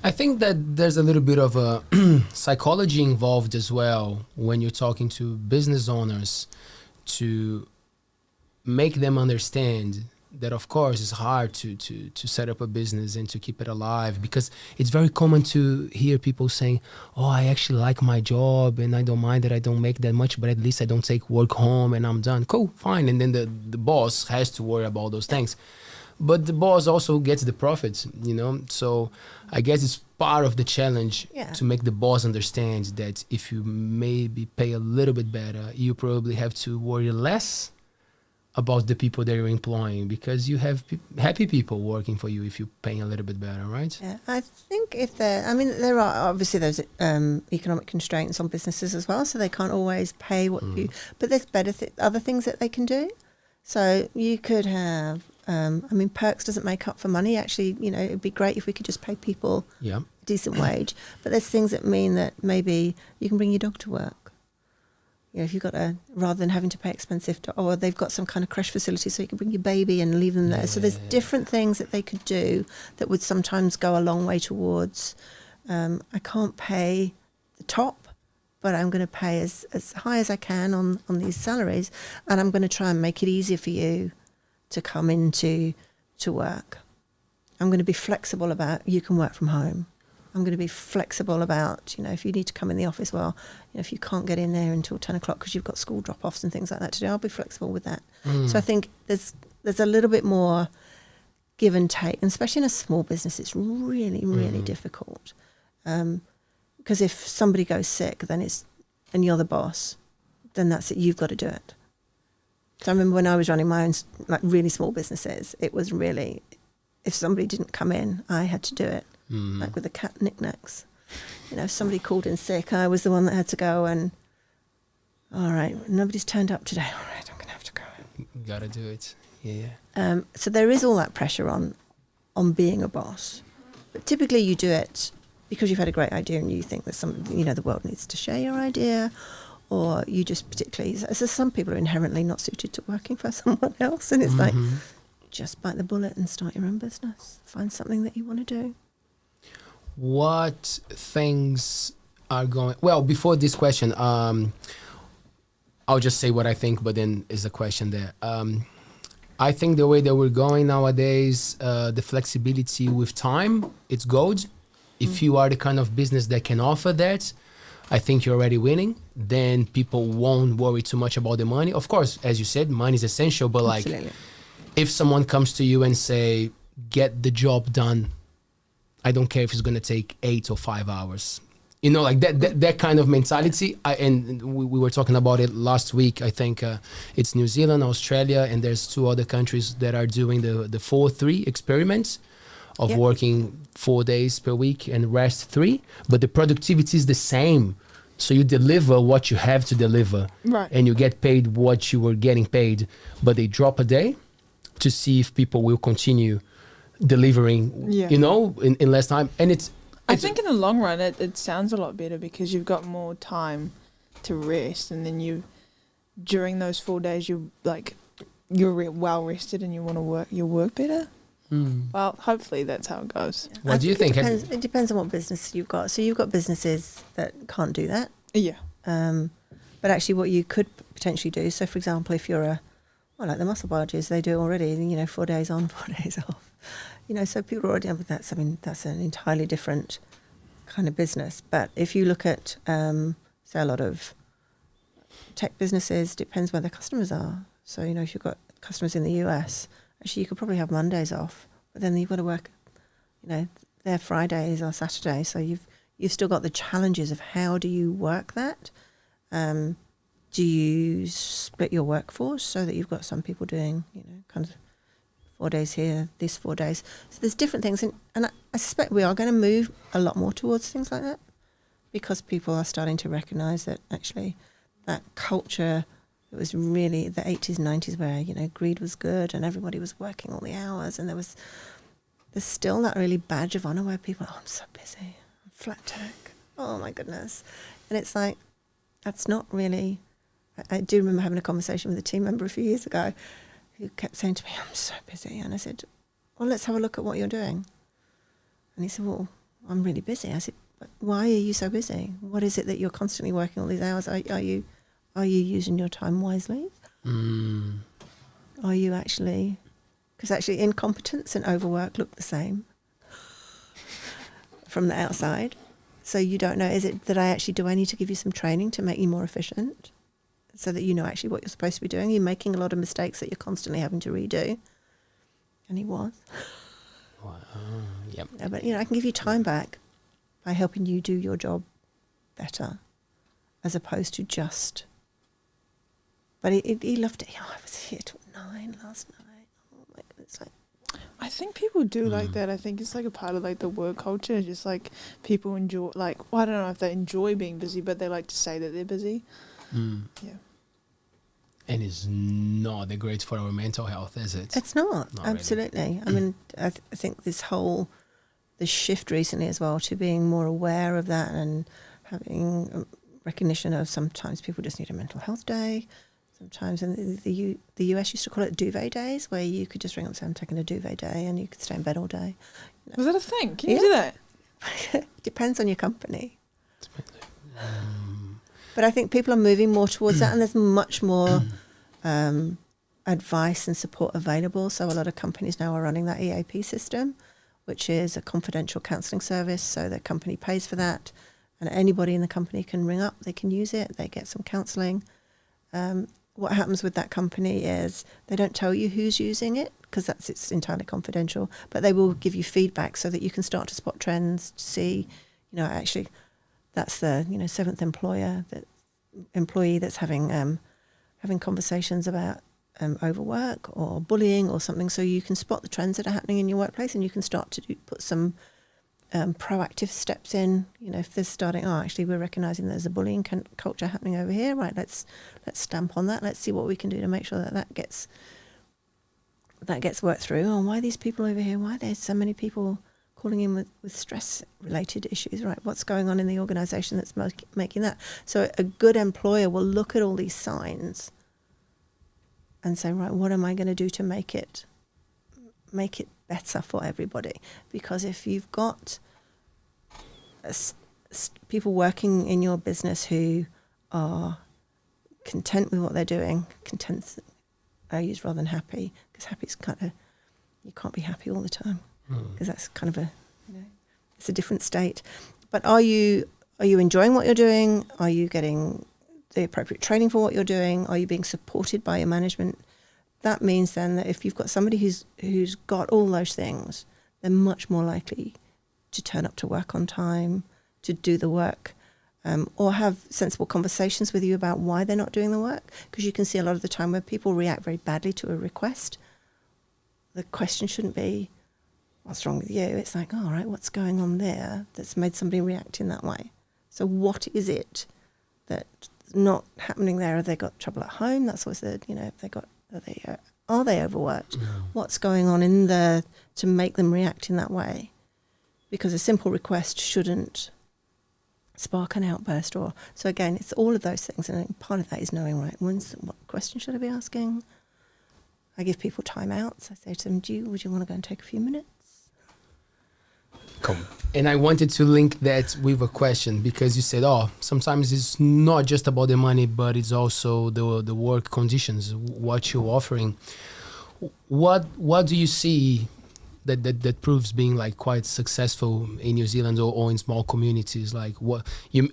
I think that there's a little bit of a psychology involved as well when you're talking to business owners, to make them understand that, of course, it's hard to set up a business and to keep it alive, because it's very common to hear people saying, oh, I actually like my job and I don't mind that I don't make that much, but at least I don't take work home and I'm done. Cool, fine. And then the boss has to worry about those things. But the boss also gets the profits, So I guess it's part of the challenge to make the boss understand that if you maybe pay a little bit better, you probably have to worry less about the people that you're employing, because you have happy people working for you if you're paying a little bit better, right? Yeah, I think there are obviously those economic constraints on businesses as well, so they can't always pay what you, but there's better other things that they can do. So you could have, perks doesn't make up for money. Actually, it'd be great if we could just pay people a decent wage. But there's things that mean that maybe you can bring your dog to work. You know, if you've got rather than having to pay expensive, or they've got some kind of creche facility so you can bring your baby and leave them there. So there's different things that they could do that would sometimes go a long way towards, I can't pay the top, but I'm going to pay as high as I can on these salaries, and I'm going to try and make it easier for you to come into to work. I'm going to be flexible about you can work from home. I'm going to be flexible about, you know, if you need to come in the office, well, you know, if you can't get in there until 10 o'clock because you've got school drop-offs and things like that to do, I'll be flexible with that. So I think there's a little bit more give and take, and especially in a small business, it's really, really difficult. Because if somebody goes sick, then and you're the boss, then that's it, you've got to do it. So I remember when I was running my own, like, really small businesses, it was really, if somebody didn't come in, I had to do it. Like with the cat knickknacks. You know, if somebody called in sick, I was the one that had to go and, all right, nobody's turned up today. All right, I'm going to have to go. You gotta do it. Yeah. So there is all that pressure on being a boss. But typically you do it because you've had a great idea and you think that the world needs to share your idea, or you just particularly, so some people are inherently not suited to working for someone else, and it's like, just bite the bullet and start your own business. Find something that you want to do. What things are going... Well, before this question, I'll just say what I think, but then is a question there. I think the way that we're going nowadays, the flexibility with time, it's gold. If you are the kind of business that can offer that, I think you're already winning. Then people won't worry too much about the money. Of course, as you said, money is essential, but Absolutely. If someone comes to you and say, get the job done, I don't care if it's going to take 8 or 5 hours. You know, like that kind of mentality. And we were talking about it last week. I think it's New Zealand, Australia, and there's 2 other countries that are doing the 4-3 experiment of working 4 days per week and rest 3. But the productivity is the same. So you deliver what you have to deliver. Right. And you get paid what you were getting paid. But they drop a day to see if people will continue delivering, you know, in less time. And I think in the long run, it sounds a lot better because you've got more time to rest, and then during those 4 days, you're well rested and you want to work better. Well, hopefully that's how it goes. What do you think? It depends on what business you've got. So you've got businesses that can't do that. Yeah. But actually what you could potentially do, so for example, if you're like the muscle barges, they do already, you know, 4 days on, 4 days off. You know, so people already have that. I mean, that's an entirely different kind of business. But if you look at, say, a lot of tech businesses, depends where the customers are. So, you know, if you've got customers in the US, actually you could probably have Mondays off, but then you've got to work, you know, their Fridays or Saturdays. So you've still got the challenges of how do you work that? Do you split your workforce so that you've got some people doing, you know, kind of 4 days here, these 4 days. So there's different things. And I suspect we are going to move a lot more towards things like that because people are starting to recognise that actually that culture, it was really the 80s and 90s where, you know, greed was good and everybody was working all the hours, and there's still that really badge of honour where people, I'm so busy, I'm flat tech, oh my goodness. And it's like, that's not really... I do remember having a conversation with a team member a few years ago who kept saying to me, I'm so busy. And I said, well, let's have a look at what you're doing. And he said, well, I'm really busy. I said, but why are you so busy? What is it that you're constantly working all these hours? Are you using your time wisely? Are you actually... Because actually incompetence and overwork look the same from the outside. So you don't know, is it that do I need to give you some training to make you more efficient? So that you know actually what you're supposed to be doing. You're making a lot of mistakes that you're constantly having to redo. And he was. Wow. Yep. Yeah, but, you know, I can give you time back by helping you do your job better as opposed to just... But he loved it. Oh, I was here till 9 last night. Oh, my goodness. I think people do like that. I think it's like a part of like the work culture. Just like people enjoy, like, well, I don't know if they enjoy being busy, but they like to say that they're busy. Yeah. And it's not that great for our mental health, is it? It's not absolutely. Really. I mean, I think this shift recently as well to being more aware of that and having recognition of sometimes people just need a mental health day. Sometimes in the US used to call it duvet days, where you could just ring up and say, I'm taking a duvet day, and you could stay in bed all day. Was that a thing? Can you do that? It depends on your company. But I think people are moving more towards that, and there's much more advice and support available. So a lot of companies now are running that EAP system, which is a confidential counselling service. So the company pays for that, and anybody in the company can ring up, they can use it, they get some counselling. What happens with that company is they don't tell you who's using it, because it's entirely confidential, but they will give you feedback so that you can start to spot trends, to see, actually that's the, seventh employee that's having conversations about overwork or bullying or something. So you can spot the trends that are happening in your workplace, and you can start to put some proactive steps in. If they're starting, actually we're recognising there's a bullying culture happening over here, right, let's stamp on that, let's see what we can do to make sure that gets worked through. Why are these people over here, why are there so many people calling in with stress related issues, right? What's going on in the organisation that's making that? So a good employer will look at all these signs and say, right, what am I going to do to make it better for everybody? Because if you've got people working in your business who are content with what they're doing, content, I use rather than happy, because happy is you can't be happy all the time, because that's kind of it's a different state. But are you enjoying what you're doing? Are you getting the appropriate training for what you're doing? Are you being supported by your management? That means then that if you've got somebody who's got all those things, they're much more likely to turn up to work on time, to do the work, or have sensible conversations with you about why they're not doing the work. Because you can see a lot of the time where people react very badly to a request, the question shouldn't be, what's wrong with you? It's like, all right, what's going on there that's made somebody react in that way? So what is it that's not happening there? Have they got trouble at home? That's always are they overworked? Yeah. What's going on in there to make them react in that way? Because a simple request shouldn't spark an outburst. So again, it's all of those things, and part of that is knowing, right, what question should I be asking? I give people timeouts. I say to them, would you want to go and take a few minutes? Cool. And I wanted to link that with a question, because you said, sometimes it's not just about the money, but it's also the work conditions, what you're offering. What do you see that proves being like quite successful in New Zealand or in small communities? Like what you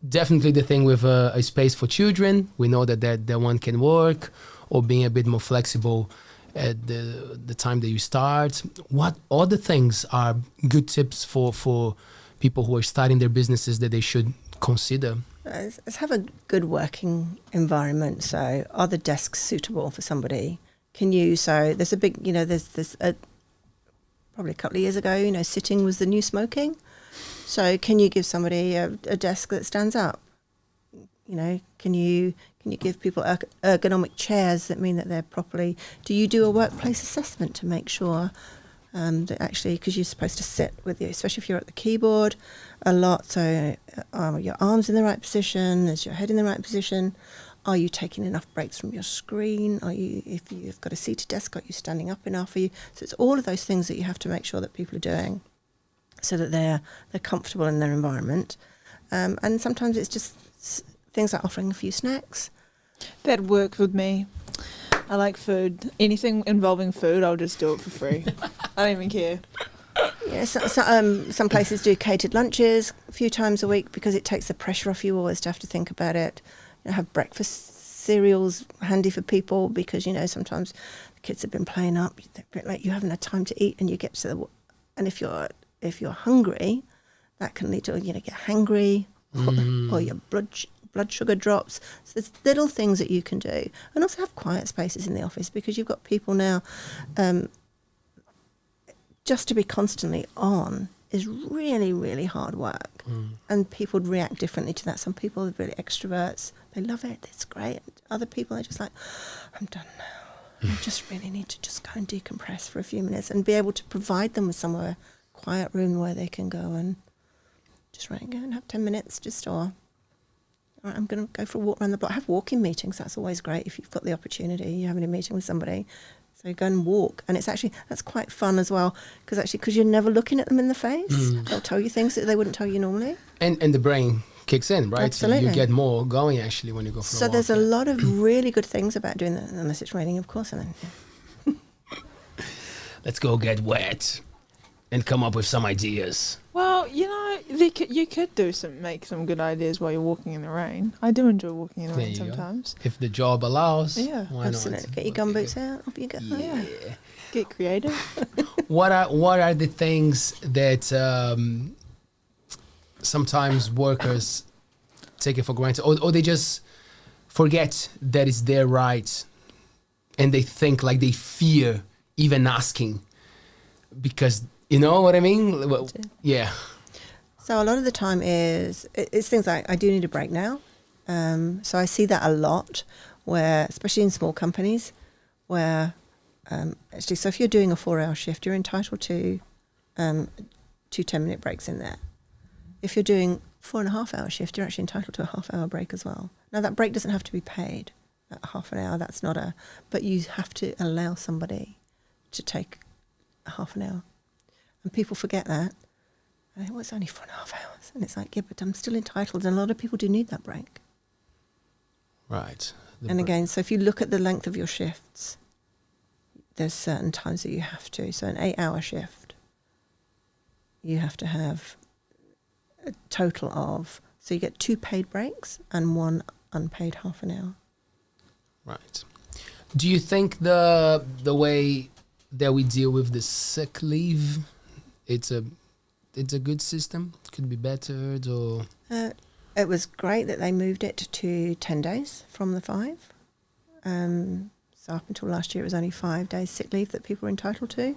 definitely the thing with a space for children, we know that one can work, or being a bit more flexible at the time that you start. What other things are good tips for people who are starting their businesses that they should consider? Let's have a good working environment. So are the desks suitable for somebody? So there's a big, probably a couple of years ago, sitting was the new smoking. So can you give somebody a desk that stands up? Can you give people ergonomic chairs that mean that they're properly? Do you do a workplace assessment to make sure that actually, because you're supposed to sit with you, especially if you're at the keyboard a lot, so are your arms in the right position? Is your head in the right position? Are you taking enough breaks from your screen? If you've got a seated desk, are you standing up enough? So it's all of those things that you have to make sure that people are doing, so that they're comfortable in their environment. And sometimes it's just things like offering a few snacks. That works with me. I like food. Anything involving food, I'll just do it for free. I don't even care. Yeah, some places do catered lunches a few times a week, because it takes the pressure off you always to have to think about it. Have breakfast cereals handy for people, because sometimes the kids have been playing up, like you haven't had time to eat, and you get to and if you're hungry, that can lead to get hangry, or your blood sugar drops. So there's little things that you can do, and also have quiet spaces in the office, because you've got people now. Just to be constantly on is really, really hard work, and people react differently to that. Some people are really extroverts; they love it, it's great. Other people are just like, I'm done now. I just really need to just go and decompress for a few minutes, and be able to provide them with somewhere, quiet room where they can go and just go and have 10 minutes, all right, I'm going to go for a walk around the block. Have walking meetings. That's always great if you've got the opportunity. You're having a meeting with somebody. So you go and walk. And that's quite fun as well because you're never looking at them in the face. They'll tell you things that they wouldn't tell you normally. And the brain kicks in, right? Absolutely. So you get more going actually when you go for a walk. So there's a lot of really good things about doing that, unless it's raining, of course. And then, Let's go get wet and come up with some ideas. Well, you could make some good ideas while you're walking in the rain. I do enjoy walking in the There rain you go. sometimes. If the job allows, Yeah, why absolutely. not? Get your gumboots out. Off you go. Yeah. Get creative. What are the things that sometimes workers take it for granted, or they just forget that it's their right, and they think like they fear even asking because you know what I mean? Well, yeah. So a lot of the time it's things like, I do need a break now. So I see that a lot, where, especially in small companies, where actually, so if you're doing a 4-hour shift, you're entitled to 2 10-minute breaks in there. If you're doing 4.5-hour shift, you're actually entitled to a half-hour break as well. Now that break doesn't have to be paid at half an hour. That's not but you have to allow somebody to take a half an hour. And people forget that. And they think, well, it's only 4.5 hours. And it's like, yeah, but I'm still entitled. And a lot of people do need that break. Right. And again, so if you look at the length of your shifts, there's certain times that you have to. So an 8-hour shift, you have to have a total of, so you get 2 paid breaks and 1 unpaid half an hour. Right. Do you think the way that we deal with the sick leave, it's a good system? Could be bettered, or it was great that they moved it to 10 days from the 5. So up until last year, it was only 5 days sick leave that people were entitled to.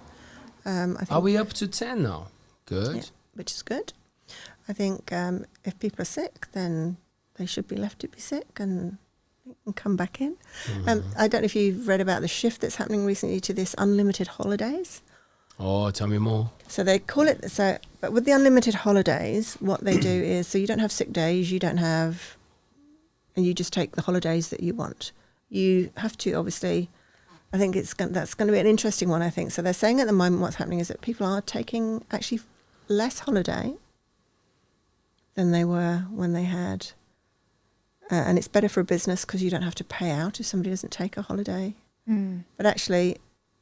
I think, are we up to 10 now? Good. yeah, which is good. I think if people are sick, then they should be left to be sick and come back in. I don't know if you've read about the shift that's happening recently to this unlimited holidays. Oh, tell me more. So they call it, but with the unlimited holidays, what they do is, so you don't have sick days, and you just take the holidays that you want. You have to, obviously, I think that's going to be an interesting one, I think. So they're saying at the moment what's happening is that people are taking actually less holiday than they were when they had, and it's better for a business because you don't have to pay out if somebody doesn't take a holiday. But actually,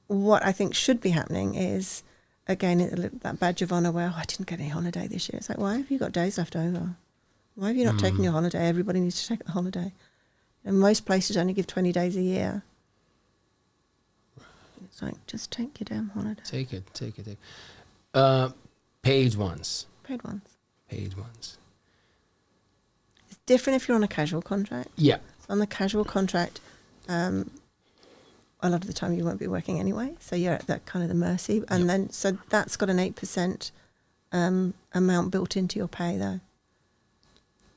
what I think should be happening is, again, that badge of honour where, I didn't get any holiday this year. It's like, why have you got days left over? Why have you not taken your holiday? Everybody needs to take the holiday. And most places only give 20 days a year. It's like, just take your damn holiday. Take it. Paid ones. Paid ones. Paid ones. It's different if you're on a casual contract. Yeah. So on the casual contract, a lot of the time you won't be working anyway, so you're at that kind of the mercy. And then, so that's got an 8% amount built into your pay though,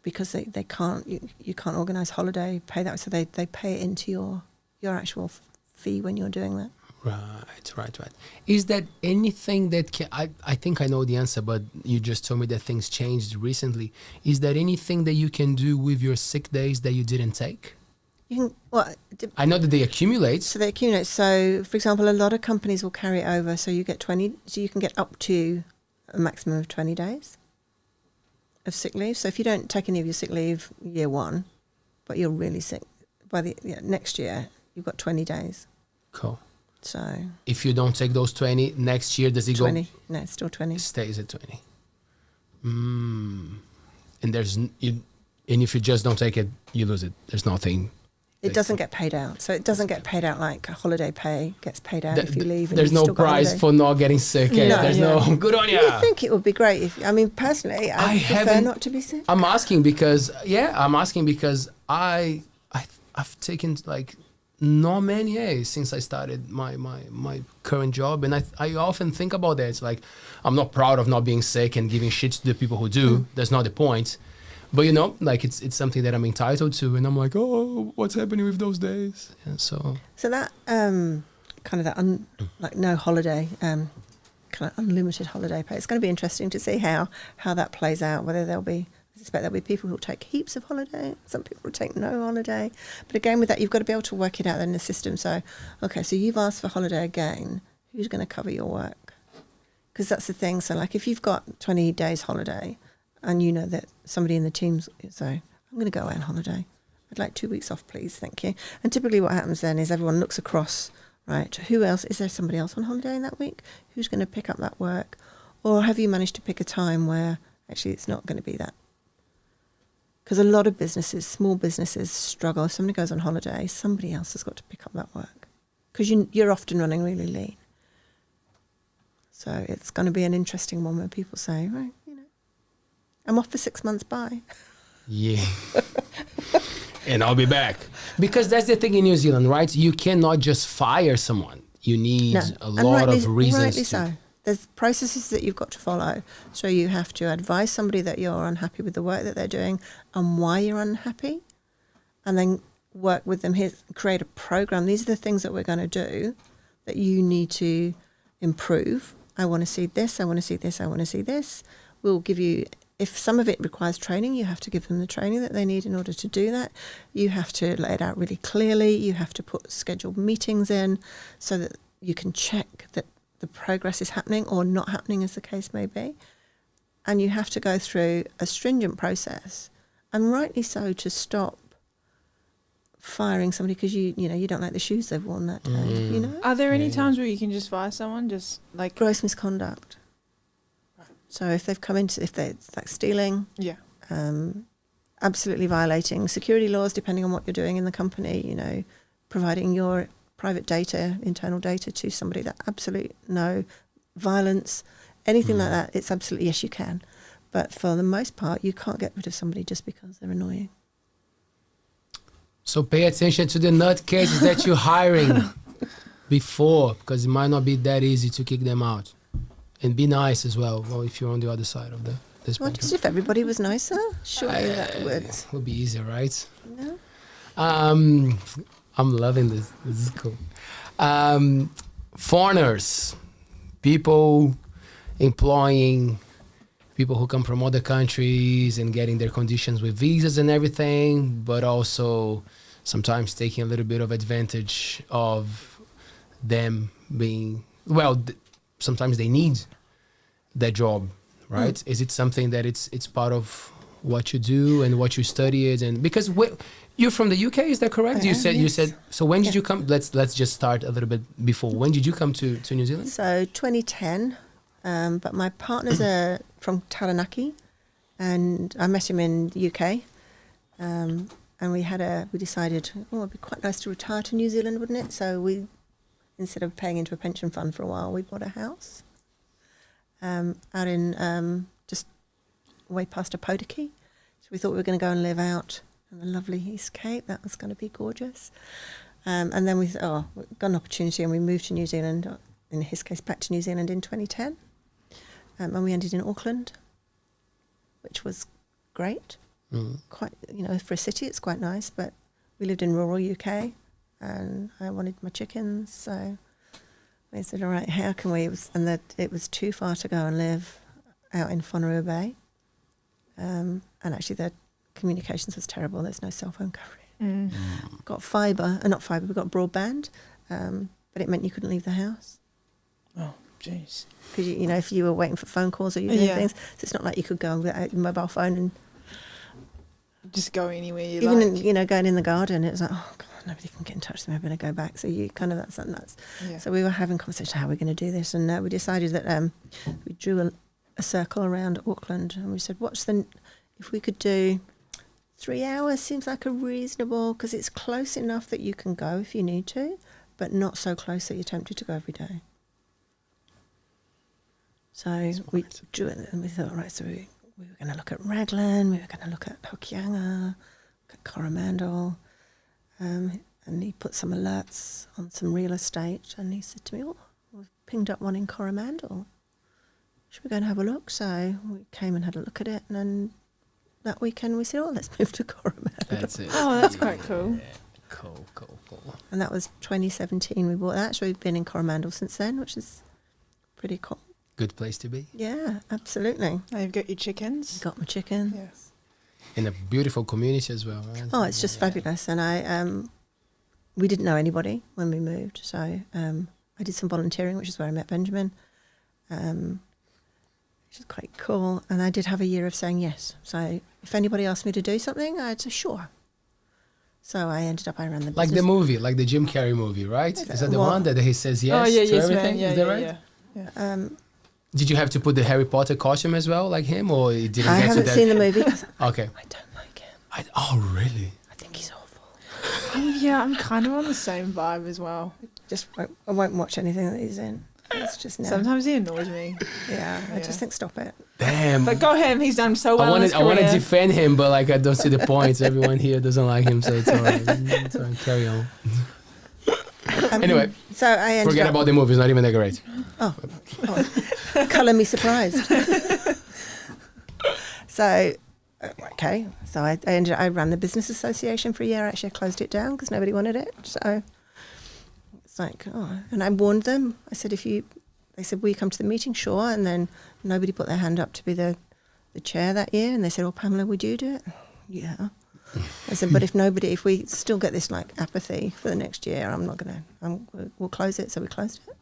because they can't, you can't organise holiday pay that way, so they pay it into your actual fee when you're doing that. Right. Is there anything that I think I know the answer, but you just told me that things changed recently. Is there anything that you can do with your sick days that you didn't take? You can, I know that they accumulate. So they accumulate. So, for example, a lot of companies will carry it over. So you get 20. So you can get up to a maximum of 20 days of sick leave. So if you don't take any of your sick leave year 1, but you're really sick by the next year, you've got 20 days. Cool. So if you don't take those 20 next year, does it 20? go? No, it's still 20. It stays at 20. And if you just don't take it, you lose it. There's nothing. It doesn't get paid out. So it doesn't get paid out like holiday pay gets paid out if you leave. And there's you've no still got prize holiday. for not getting sick. Eh? No, There's no good on you. You think it would be great if, I mean, personally, I prefer not to be sick. I'm asking because I've taken like not many years since I started my current job, and I often think about that. It's like, I'm not proud of not being sick and giving shit to the people who do. That's not the point. But like it's something that I'm entitled to, and I'm like, oh, what's happening with those days? Yeah, so that kind of that like no holiday, kind of unlimited holiday pay. It's going to be interesting to see how that plays out. Whether there'll be I suspect there'll be people who'll take heaps of holiday. Some people will take no holiday. But again, with that, you've got to be able to work it out in the system. So, okay, so you've asked for holiday again. Who's going to cover your work? Because that's the thing. So, like, if you've got 20 days holiday and you know that somebody in the team's, so I'm going to go away on holiday. I'd like 2 weeks off, please. Thank you. And typically what happens then is everyone looks across, right? Who else? Is there somebody else on holiday in that week? Who's going to pick up that work? Or have you managed to pick a time where actually it's not going to be that? Because a lot of businesses, small businesses, struggle. If somebody goes on holiday, somebody else has got to pick up that work. Because you're often running really lean. So it's going to be an interesting one where people say, right, I'm off for 6 months, bye. Yeah. And I'll be back. Because that's the thing in New Zealand, right? You cannot just fire someone. You need a lot of reasons. Rightly so. There's processes that you've got to follow. So you have to advise somebody that you're unhappy with the work that they're doing and why you're unhappy, and then work with them here, create a program. These are the things that we're going to do that you need to improve. I want to see this, I want to see this, I want to see this. We'll give you, if some of it requires training, you have to give them the training that they need in order to do that. You have to lay it out really clearly. You have to put scheduled meetings in so that you can check that the progress is happening or not happening, as the case may be. And you have to go through a stringent process, and rightly so, to stop firing somebody because you don't like the shoes they've worn that day. Are there any times where you can just fire someone, just like Gross misconduct. So if they've come into, if they're like stealing, absolutely violating security laws, depending on what you're doing in the company, providing your private data, internal data to somebody, that absolute no. Violence, anything like that, it's absolutely yes, you can. But for the most part, you can't get rid of somebody just because they're annoying. So pay attention to the nutcases that you're hiring before, because it might not be that easy to kick them out. And be nice as well. Well, if you're on the other side of this Well, just if everybody was nicer, surely that would be easier, right? No. I'm loving this. This is cool. Foreigners, people employing people who come from other countries and getting their conditions with visas and everything, but also sometimes taking a little bit of advantage of them being, sometimes they need that job, right? Is it something that it's part of what you do and what you studied? And because you're from the UK, is that correct? You said. So when did you come? Let's just start a little bit before. When did you come to New Zealand? So 2010. But my partner's from Taranaki, and I met him in the UK. And we decided, it'd be quite nice to retire to New Zealand, wouldn't it? So we, instead of paying into a pension fund for a while, we bought a house out in just way past Aotearoa. So we thought we were going to go and live out in the lovely East Cape. That was going to be gorgeous. And then we got an opportunity, and we moved to New Zealand, in his case back to New Zealand in 2010. And we ended in Auckland, which was great. Quite, for a city, it's quite nice, but we lived in rural UK, and I wanted my chickens, so we said, all right, how can we? It was too far to go and live out in Whanarua Bay, and actually the communications was terrible. There's no cell phone coverage. Got we got broadband, but it meant you couldn't leave the house. Oh, jeez. Because if you were waiting for phone calls or you doing things, so it's not like you could go without your mobile phone and just go anywhere you even like. going in the garden. It was like, oh God, nobody can get in touch with me. I'm going to go back. So you kind of that's nuts. Yeah. So we were having conversations, how are we going to do this? And we decided that we drew a circle around Auckland, and we said, if we could do 3 hours, seems like a reasonable, because it's close enough that you can go if you need to, but not so close that you're tempted to go every day. So we drew it, and we thought, right, so we were going to look at Raglan, we were going to look at Hokianga, look at Coromandel, and he put some alerts on some real estate, and he said to me, we've pinged up one in Coromandel. Should we go and have a look? So we came and had a look at it, and then that weekend we said, let's move to Coromandel. That's it. Oh, that's quite cool. Yeah. Cool. And that was 2017 we bought that. So we've been in Coromandel since then, which is pretty cool. Good place to be. Yeah, absolutely. Now you've got your chickens. Got my chicken. Yes. in a beautiful community as well. Right? Oh, it's just fabulous. And we didn't know anybody when we moved. So I did some volunteering, which is where I met Benjamin, which is quite cool. And I did have a year of saying yes. So if anybody asked me to do something, I'd say sure. So I ran the business. Like the movie, like the Jim Carrey movie, right? Is that the one that he says yes to yes, everything? man. Yeah, is that right? Yeah. Did you have to put the Harry Potter costume as well, like him, or you didn't I get to haven't that? seen the movie 'cause Okay. I don't like him. Oh, really? I think he's awful. Yeah, I'm kind of on the same vibe as well. I won't watch anything that he's in. It's just no. Sometimes he annoys me. Yeah, I just think stop it. Damn. But go him, he's done so well in his I want to career. defend him, but like I don't see the points. Everyone here doesn't like him, so it's all right. It's all right. Carry on. Anyway, So I ended forget up, about the movie. It's not even that great. colour me surprised. So, okay. So I ran the business association for a year. Actually, I closed it down because nobody wanted it. So it's like, and I warned them. I said, they said, will you come to the meeting? Sure. And then nobody put their hand up to be the chair that year. And they said, Pamela, would you do it? Yeah. I said, but if we still get this like apathy for the next year, we'll close it. So we closed it.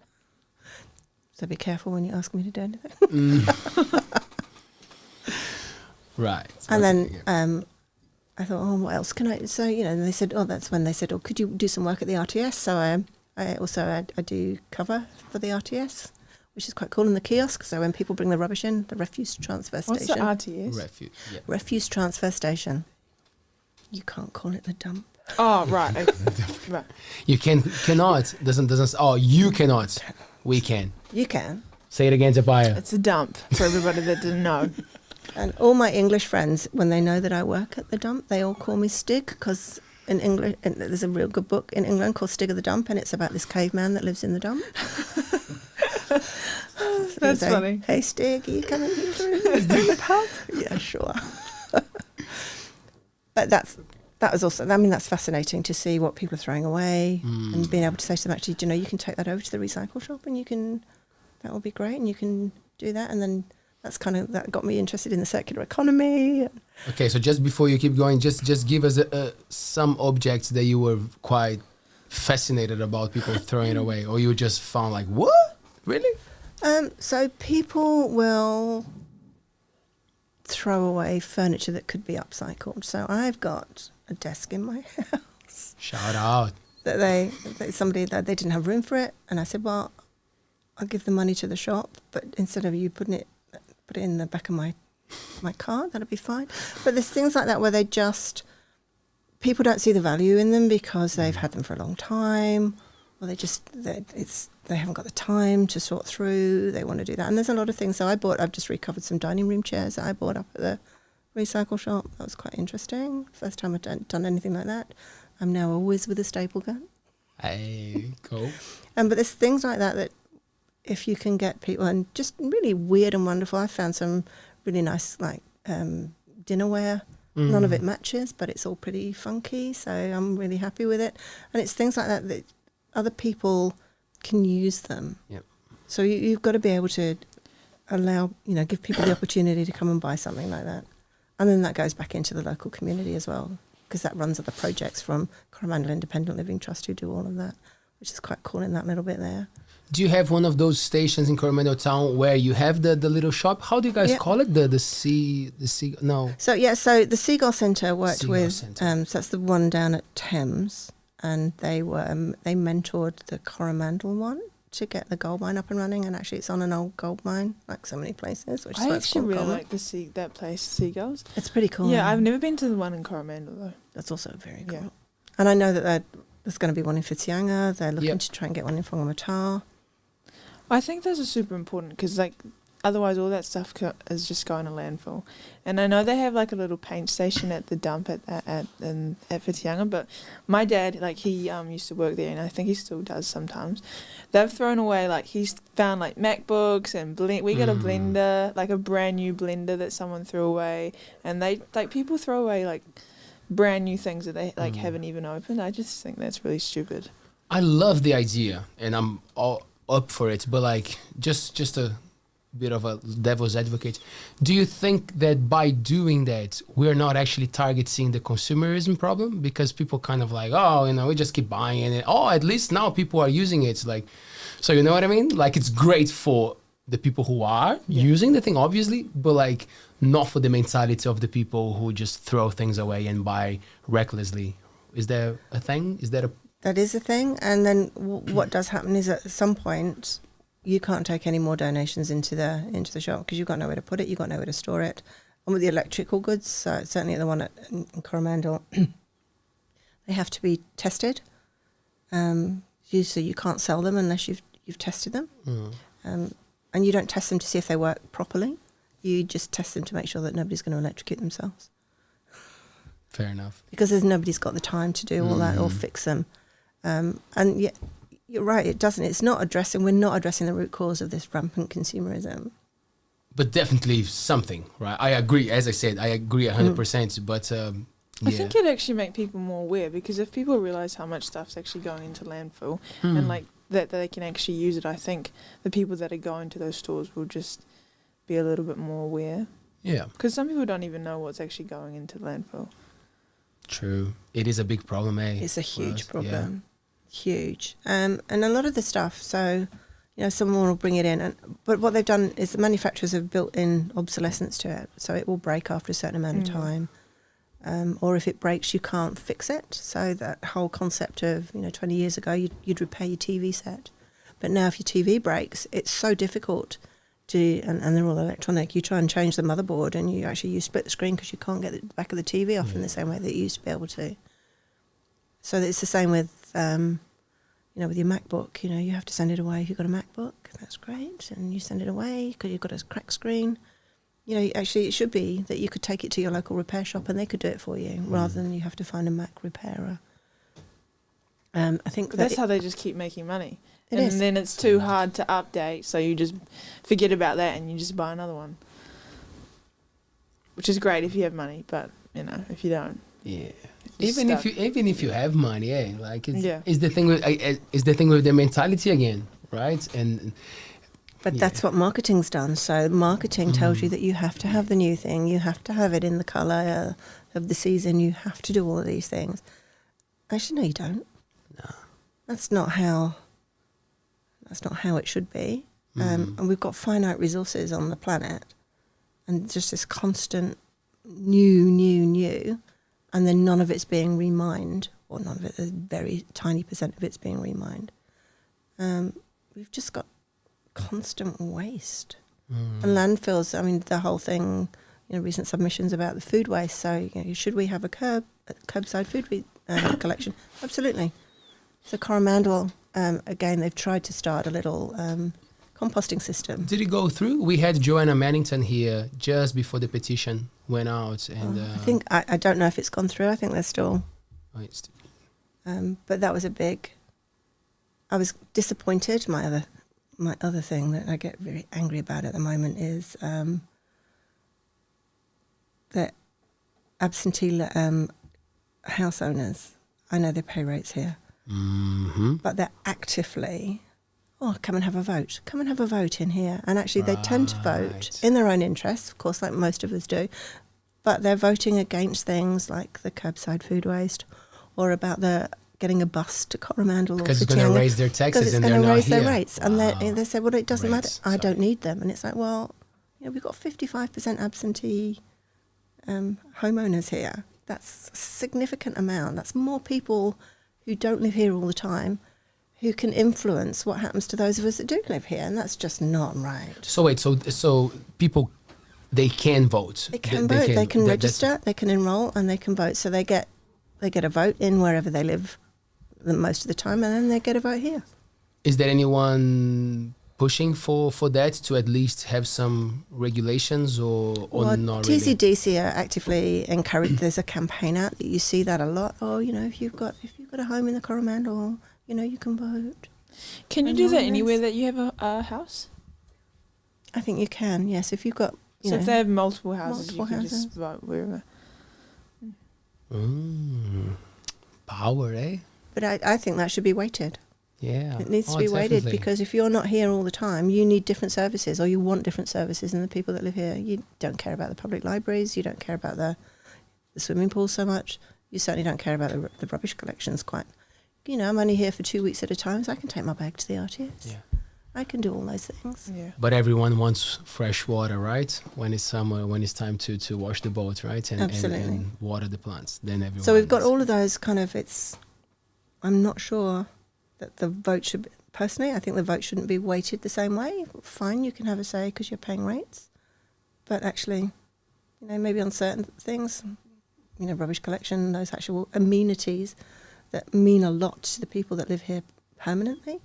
So be careful when you ask me to do anything. Right. And then I thought, what else can I? So, and they said, that's when they said, could you do some work at the RTS? So I do cover for the RTS, which is quite cool in the kiosk. So when people bring the rubbish in, the refuse transfer What's station. the RTS? Refuge. Yeah. Refuse transfer station. You can't call it the dump. Oh, right. Right. You cannot. Doesn't. Oh, you cannot. We can. You can. Say it again to Paea. It's a dump for everybody that didn't know. And all my English friends, when they know that I work at the dump, they all call me Stig, because in English, there's a real good book in England called Stig of the Dump, and it's about this caveman that lives in the dump. That's funny. Hey Stig, are you coming here through the pub? Yeah, sure. But that was also, that's fascinating to see what people are throwing away and being able to say to them, actually, you can take that over to the recycle shop and that will be great, and you can do that. And then that got me interested in the circular economy. Okay, so just before you keep going, just give us some objects that you were quite fascinated about people throwing away, or you just found like, what? Really? So people will throw away furniture that could be upcycled. So I've got a desk in my house Shout out. that somebody they didn't have room for it, and I said, well, I'll give the money to the shop, but instead of you put it in the back of my car, that'll be fine. But there's things like that where people don't see the value in them because they've had them for a long time, or they haven't got the time to sort through. They want to do that, and there's a lot of things. So I've just recovered some dining room chairs that I bought up at the recycle shop. That was quite interesting. First time I've done anything like that. I'm now a whiz with a staple gun. Hey, cool. But there's things like that if you can get people, and just really weird and wonderful. I found some really nice dinnerware. None of it matches, but it's all pretty funky, so I'm really happy with it. And it's things like that other people can use them. Yep. So you've got to be able to allow, give people the opportunity to come and buy something like that. And then that goes back into the local community as well, because that runs other projects from Coromandel Independent Living Trust who do all of that, which is quite cool in that little bit there. Do you have one of those stations in Coromandel town where you have the little shop? How do you guys call it? The sea? No. So the Seagull Centre worked with. So that's the one down at Thames, and they mentored the Coromandel one to get the gold mine up and running. And actually, it's on an old gold mine, like so many places. Which I is actually really like that place, Seagulls. It's pretty cool. Yeah, I've never been to the one in Coromandel though. That's also very cool. Yeah. And I know that there's going to be one in Whitianga. They're looking to try and get one in Whangamata. I think those are super important because, otherwise all that stuff is just going to landfill. And I know they have, a little paint station at the dump at Whitianga, but my dad, he used to work there, and I think he still does sometimes. They've thrown away, he's found, MacBooks and we got a blender, a brand new blender that someone threw away. And people throw away, brand new things that they, haven't even opened. I just think that's really stupid. I love the idea, and I'm all up for it, but just a bit of a devil's advocate. Do you think that by doing that, we're not actually targeting the consumerism problem? Because people kind of like, oh, you know, we just keep buying it. Oh, at least now people are using it. It's like, so you know what I mean? Like, it's great for the people who are using the thing, obviously, but like not for the mentality of the people who just throw things away and buy recklessly. Is there a thing? Is that a... That is a thing. And then what does happen is at some point, you can't take any more donations into the shop because you've got nowhere to put it, you've got nowhere to store it. And with the electrical goods, certainly the one in Coromandel, they have to be tested. So you can't sell them unless you've tested them. And you don't test them to see if they work properly. You just test them to make sure that nobody's going to electrocute themselves. Fair enough. Because nobody's got the time to do all that or fix them. And yet, you're right, it doesn't. It's not addressing, we're not addressing the root cause of this rampant consumerism. But definitely something, right? I agree. As I said, I agree 100%. But I think it'd actually make people more aware, because if people realise how much stuff's actually going into landfill and like that they can actually use it, I think the people that are going to those stores will just be a little bit more aware. Yeah. Because some people don't even know what's actually going into landfill. True. It is a big problem, eh? It's a huge problem. Huge. And a lot of the stuff, so, you know, someone will bring it in. But what they've done is the manufacturers have built in obsolescence to it. So it will break after a certain amount of time. Or if it breaks, you can't fix it. So that whole concept of, 20 years ago, you'd repair your TV set. But now if your TV breaks, it's so difficult to, and they're all electronic, you try and change the motherboard and you split the screen because you can't get the back of the TV off in the same way that you used to be able to. So it's the same with, with your MacBook. You have to send it away if you've got a MacBook. That's great. And you send it away because you've got a cracked screen. Actually, it should be that you could take it to your local repair shop and they could do it for you rather than you have to find a Mac repairer. I think that's how they just keep making money. It and is. then it's too hard to update, so you just forget about that and you just buy another one. Which is great if you have money, but, if you don't. Yeah. Even if you have money, like it's the thing with the mentality again, right? But that's what marketing's done. So marketing tells you that you have to have the new thing, you have to have it in the colour of the season, you have to do all of these things. Actually, no, you don't. No. That's not how it should be. And we've got finite resources on the planet, and just this constant new, and then none of it's being remined, or none of it, a very tiny percent of it's being remined. We've just got constant waste. And landfills, the whole thing, recent submissions about the food waste. So, should we have a curbside food collection? Absolutely. So Coromandel, again, they've tried to start a little composting system. Did it go through? We had Joanna Mannington here just before the petition went out, and I think I don't know if it's gone through. I think they're still. But that was a big. I was disappointed. My other thing that I get very angry about at the moment is that absentee house owners. I know their pay rates here. But they're actively, come and have a vote. Come and have a vote in here. And actually they tend to vote in their own interests, of course, like most of us do. But they're voting against things like the curbside food waste or about getting a bus to Coromandel. Because it's going to raise their taxes and they're not here. Because it's going to raise their rates. Wow. And they say, well, it doesn't matter. I don't need them. And it's like, well, we've got 55% absentee homeowners here. That's a significant amount. That's more people who don't live here all the time, who can influence what happens to those of us that do live here, and that's just not right. So wait, so people, they can vote. They can vote. They can register. They can enrol, and they can vote. So they get a vote in wherever they live, most of the time, and then they get a vote here. Is there anyone pushing for that to at least have some regulations or not really? TCDC are actively encouraged. There's a campaign out that you see that a lot. Oh, if you've got a home in the Coromandel, you can vote. Can you do that anywhere that you have a house? I think you can. Yes, if you've got. If they have multiple houses, you can just vote wherever. Power, eh? But I think that should be weighted. Yeah. It needs to be weighted, definitely. because if you're not here all the time, you need different services, or you want different services. And the people that live here, you don't care about the public libraries, you don't care about the swimming pool so much. You certainly don't care about the rubbish collections quite. You know, I'm only here for 2 weeks at a time, so I can take my bag to the RTS. Yeah. I can do all those things. Yeah. But everyone wants fresh water, right? When it's summer, when it's time to wash the boat, right? Absolutely. And water the plants. Then everyone. So we've got is- all of those kind of, I'm not sure that the vote should be, personally, I think the vote shouldn't be weighted the same way. Fine, you can have a say because you're paying rates. But actually, you know, maybe on certain things, you know, rubbish collection, those actual amenities that mean a lot to the people that live here permanently,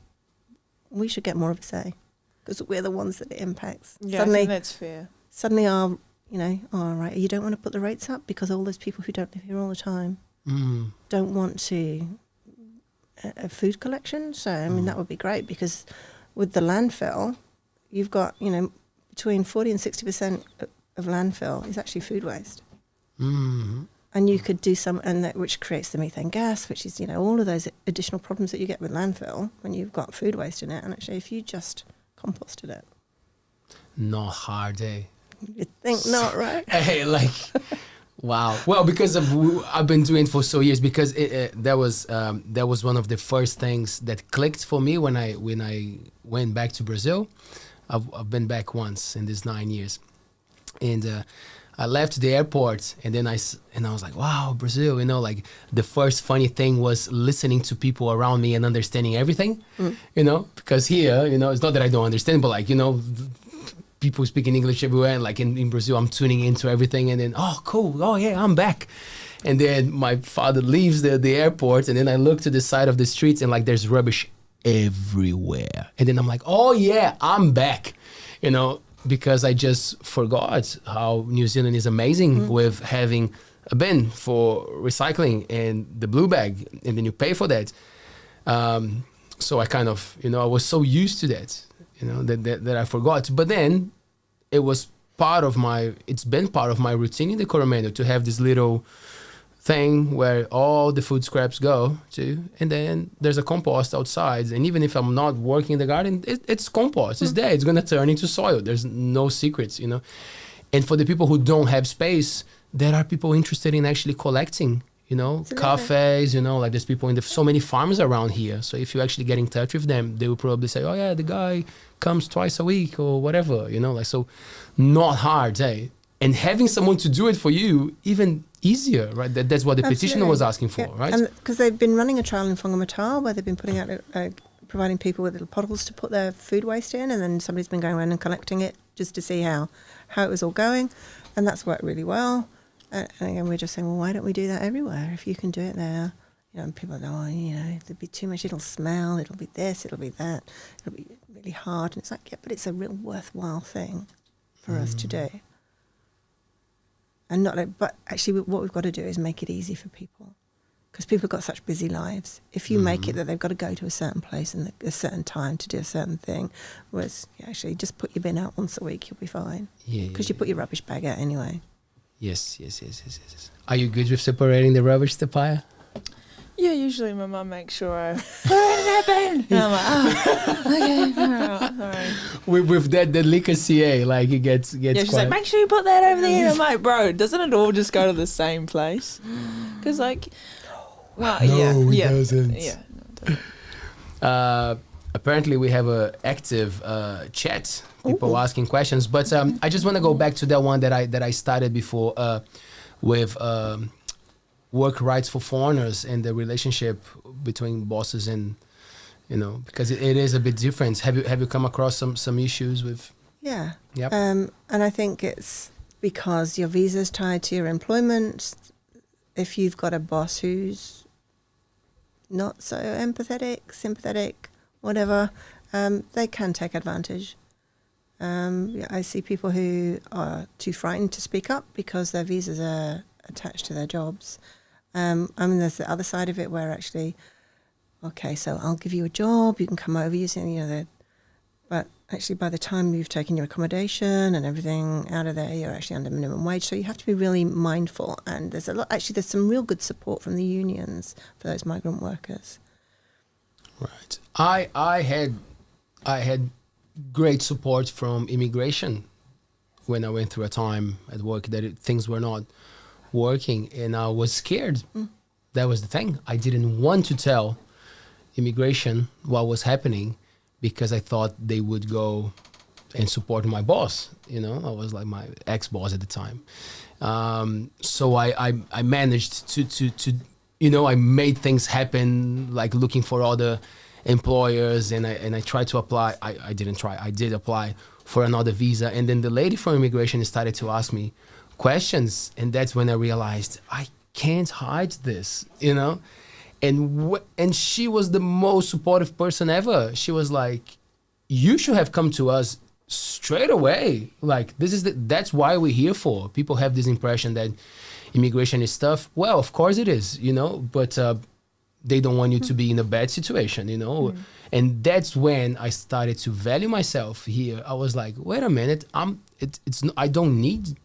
we should get more of a say, because we're the ones that it impacts. Yeah, I think that's fair. Suddenly you know, all right, you don't want to put the rates up because all those people who don't live here all the time don't want to a food collection. So, I mean, that would be great, because with the landfill, you've got, you know, between 40 and 60% of landfill is actually food waste. And you could do some, and that, which creates the methane gas, which is, you know, all of those additional problems that you get with landfill when you've got food waste in it. And actually, if you just composted it, Not hard, eh? you'd think not, right? Hey, like, wow. Well, because I've been doing it for so years, because that was one of the first things that clicked for me when I went back to Brazil. I've been back once in these 9 years, and I left the airport, and then I was like, wow, Brazil, you know, like the first funny thing was listening to people around me and understanding everything, you know, because here, you know, it's not that I don't understand, but like, you know, people speaking English everywhere. And like in Brazil, I'm tuning into everything, and then, oh, cool. Oh yeah, I'm back. And then my father leaves the airport, and then I look to the side of the streets, and like there's rubbish everywhere. And then I'm like, oh yeah, I'm back, you know, because I just forgot how New Zealand is amazing with having a bin for recycling and the blue bag, and then you pay for that. So I kind of, you know, I was so used to that, you know, that I forgot. But then it's been part of my routine in the Coromandel to have this little thing where all the food scraps go to, and then there's a compost outside, and even if I'm not working in the garden, it's compost. It's there. It's going to turn into soil. There's no secrets, you know. And for the people who don't have space, there are people interested in actually collecting, you know, cafes, you know, like there's people so many farms around here. So if you actually get in touch with them, they will probably say, oh yeah, the guy comes twice a week or whatever, you know, like, so not hard, eh? And having someone to do it for you, even easier, right? That's what the petitioner was asking for, right? And because they've been running a trial in Whangamata where they've been putting out, providing people with little bottles to put their food waste in, and then somebody's been going around and collecting it just to see how it was all going, and that's worked really well. And again, we're just saying, well, why don't we do that everywhere? If you can do it there, you know, and people go, oh, you know, there'll be too much, it'll smell, it'll be this, it'll be that, it'll be really hard. And it's like, yeah, but it's a real worthwhile thing for us to do. And not like, but actually what we've got to do is make it easy for people, because people have got such busy lives. If you make it that they've got to go to a certain place and a certain time to do a certain thing, whereas you actually just put your bin out once a week, you'll be fine. Yeah. Because you put your rubbish bag out anyway. Yes. Are you good with separating the rubbish, Paea? Yeah, usually my mum makes sure I put it in that bin. And I'm like, oh, okay, all right. With that delicacy, eh? Like it gets Yeah, she's quite... like, make sure you put that over there. I'm like, bro, doesn't it all just go to the same place? Because like, well, it yeah, doesn't. yeah. No, it doesn't. Apparently we have a active chat, people asking questions, but I just want to go back to that one that I started before with work rights for foreigners and the relationship between bosses and, you know, because it is a bit different. Have you come across some issues with? Yeah. Yep. And I think it's because your visa's tied to your employment. If you've got a boss who's not so empathetic, sympathetic, whatever, they can take advantage. I see people who are too frightened to speak up because their visas are attached to their jobs. I mean, there's the other side of it where actually, okay, so I'll give you a job, you can come over, but actually by the time you've taken your accommodation and everything out of there, you're actually under minimum wage. So you have to be really mindful. And there's some real good support from the unions for those migrant workers. Right. I had great support from immigration when I went through a time at work that things were not working, and I was scared. That was the thing. I didn't want to tell immigration what was happening because I thought they would go and support my boss. You know, I was like my ex-boss at the time. So I managed to you know, I made things happen, like looking for other employers, and I tried to apply. I didn't try. I did apply for another visa, and then the lady from immigration started to ask me questions, and that's when I realized I can't hide this, you know. And she was the most supportive person ever. She was like, "You should have come to us straight away. Like that's why we're here for." People have this impression that immigration is tough. Well, of course it is, you know, but they don't want you to be in a bad situation, you know. And that's when I started to value myself here. I was like, wait a minute, I don't need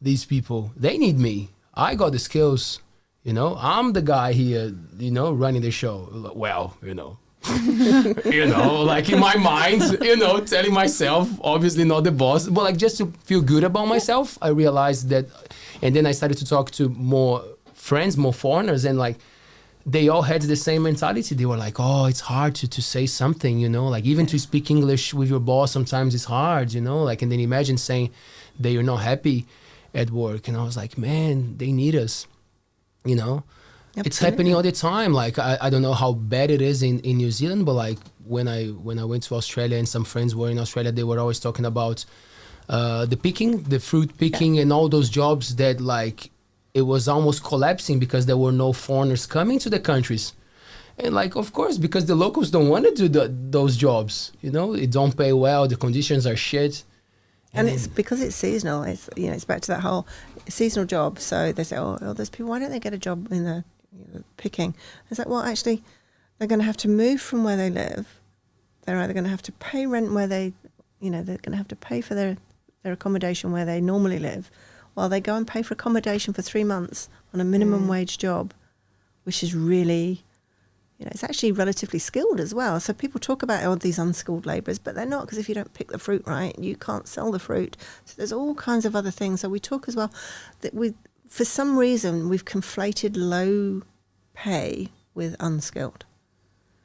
these people. They need me. I got the skills, you know. I'm the guy here, you know, running the show. Well, you know. You know, like in my mind, you know, telling myself, obviously not the boss, but like just to feel good about myself, I realized that. And then I started to talk to more friends, more foreigners, and like they all had the same mentality. They were like, oh, it's hard to say something, you know, like even to speak English with your boss sometimes it's hard, you know, like, and then imagine saying that you're not happy at work. And I was like, man, they need us, you know. Absolutely. It's happening all the time. Like, I don't know how bad it is in New Zealand, but like when I went to Australia and some friends were in Australia, they were always talking about the fruit picking and all those jobs that like it was almost collapsing because there were no foreigners coming to the countries. And like, of course, because the locals don't want to do those jobs, you know, it don't pay well, the conditions are shit. And it's because it's seasonal. It's, you know, it's back to that whole seasonal job. So they say, oh, there's people, why don't they get a job in the picking? It's like, well, actually, they're going to have to move from where they live. They're either going to have to pay rent where they, you know, they're going to have to pay for their accommodation where they normally live, while they go and pay for accommodation for 3 months on a minimum wage job, which is really, you know, it's actually relatively skilled as well. So people talk about all these unskilled labourers, but they're not, because if you don't pick the fruit right, you can't sell the fruit. So there's all kinds of other things. So we talk as well that for some reason, we've conflated low pay with unskilled.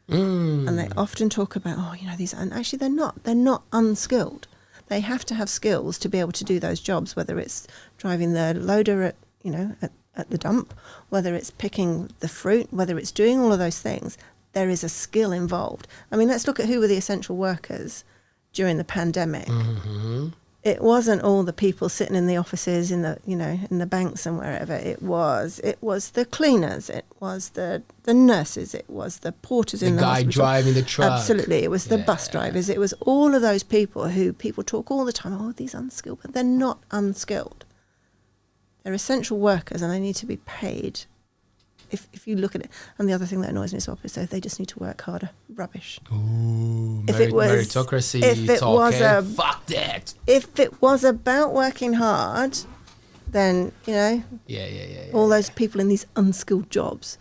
And they often talk about, oh, you know, these, and actually they're not unskilled. They have to have skills to be able to do those jobs, whether it's driving the loader at, you know, at the dump, whether it's picking the fruit, whether it's doing all of those things. There is a skill involved. I mean, let's look at who were the essential workers during the pandemic. Mm-hmm. It wasn't all the people sitting in the offices, in the, you know, in the banks and wherever. It was the cleaners, it was the nurses, it was the porters in the hospital. The guy driving the truck. Absolutely, it was the bus drivers. It was all of those people who people talk all the time, oh, these unskilled, but they're not unskilled. They're essential workers and they need to be paid. If you look at it, and the other thing that annoys me as well is they just need to work harder. Rubbish. Ooh, meritocracy. Fuck that. If it was about working hard, then you know, all those people in these unskilled jobs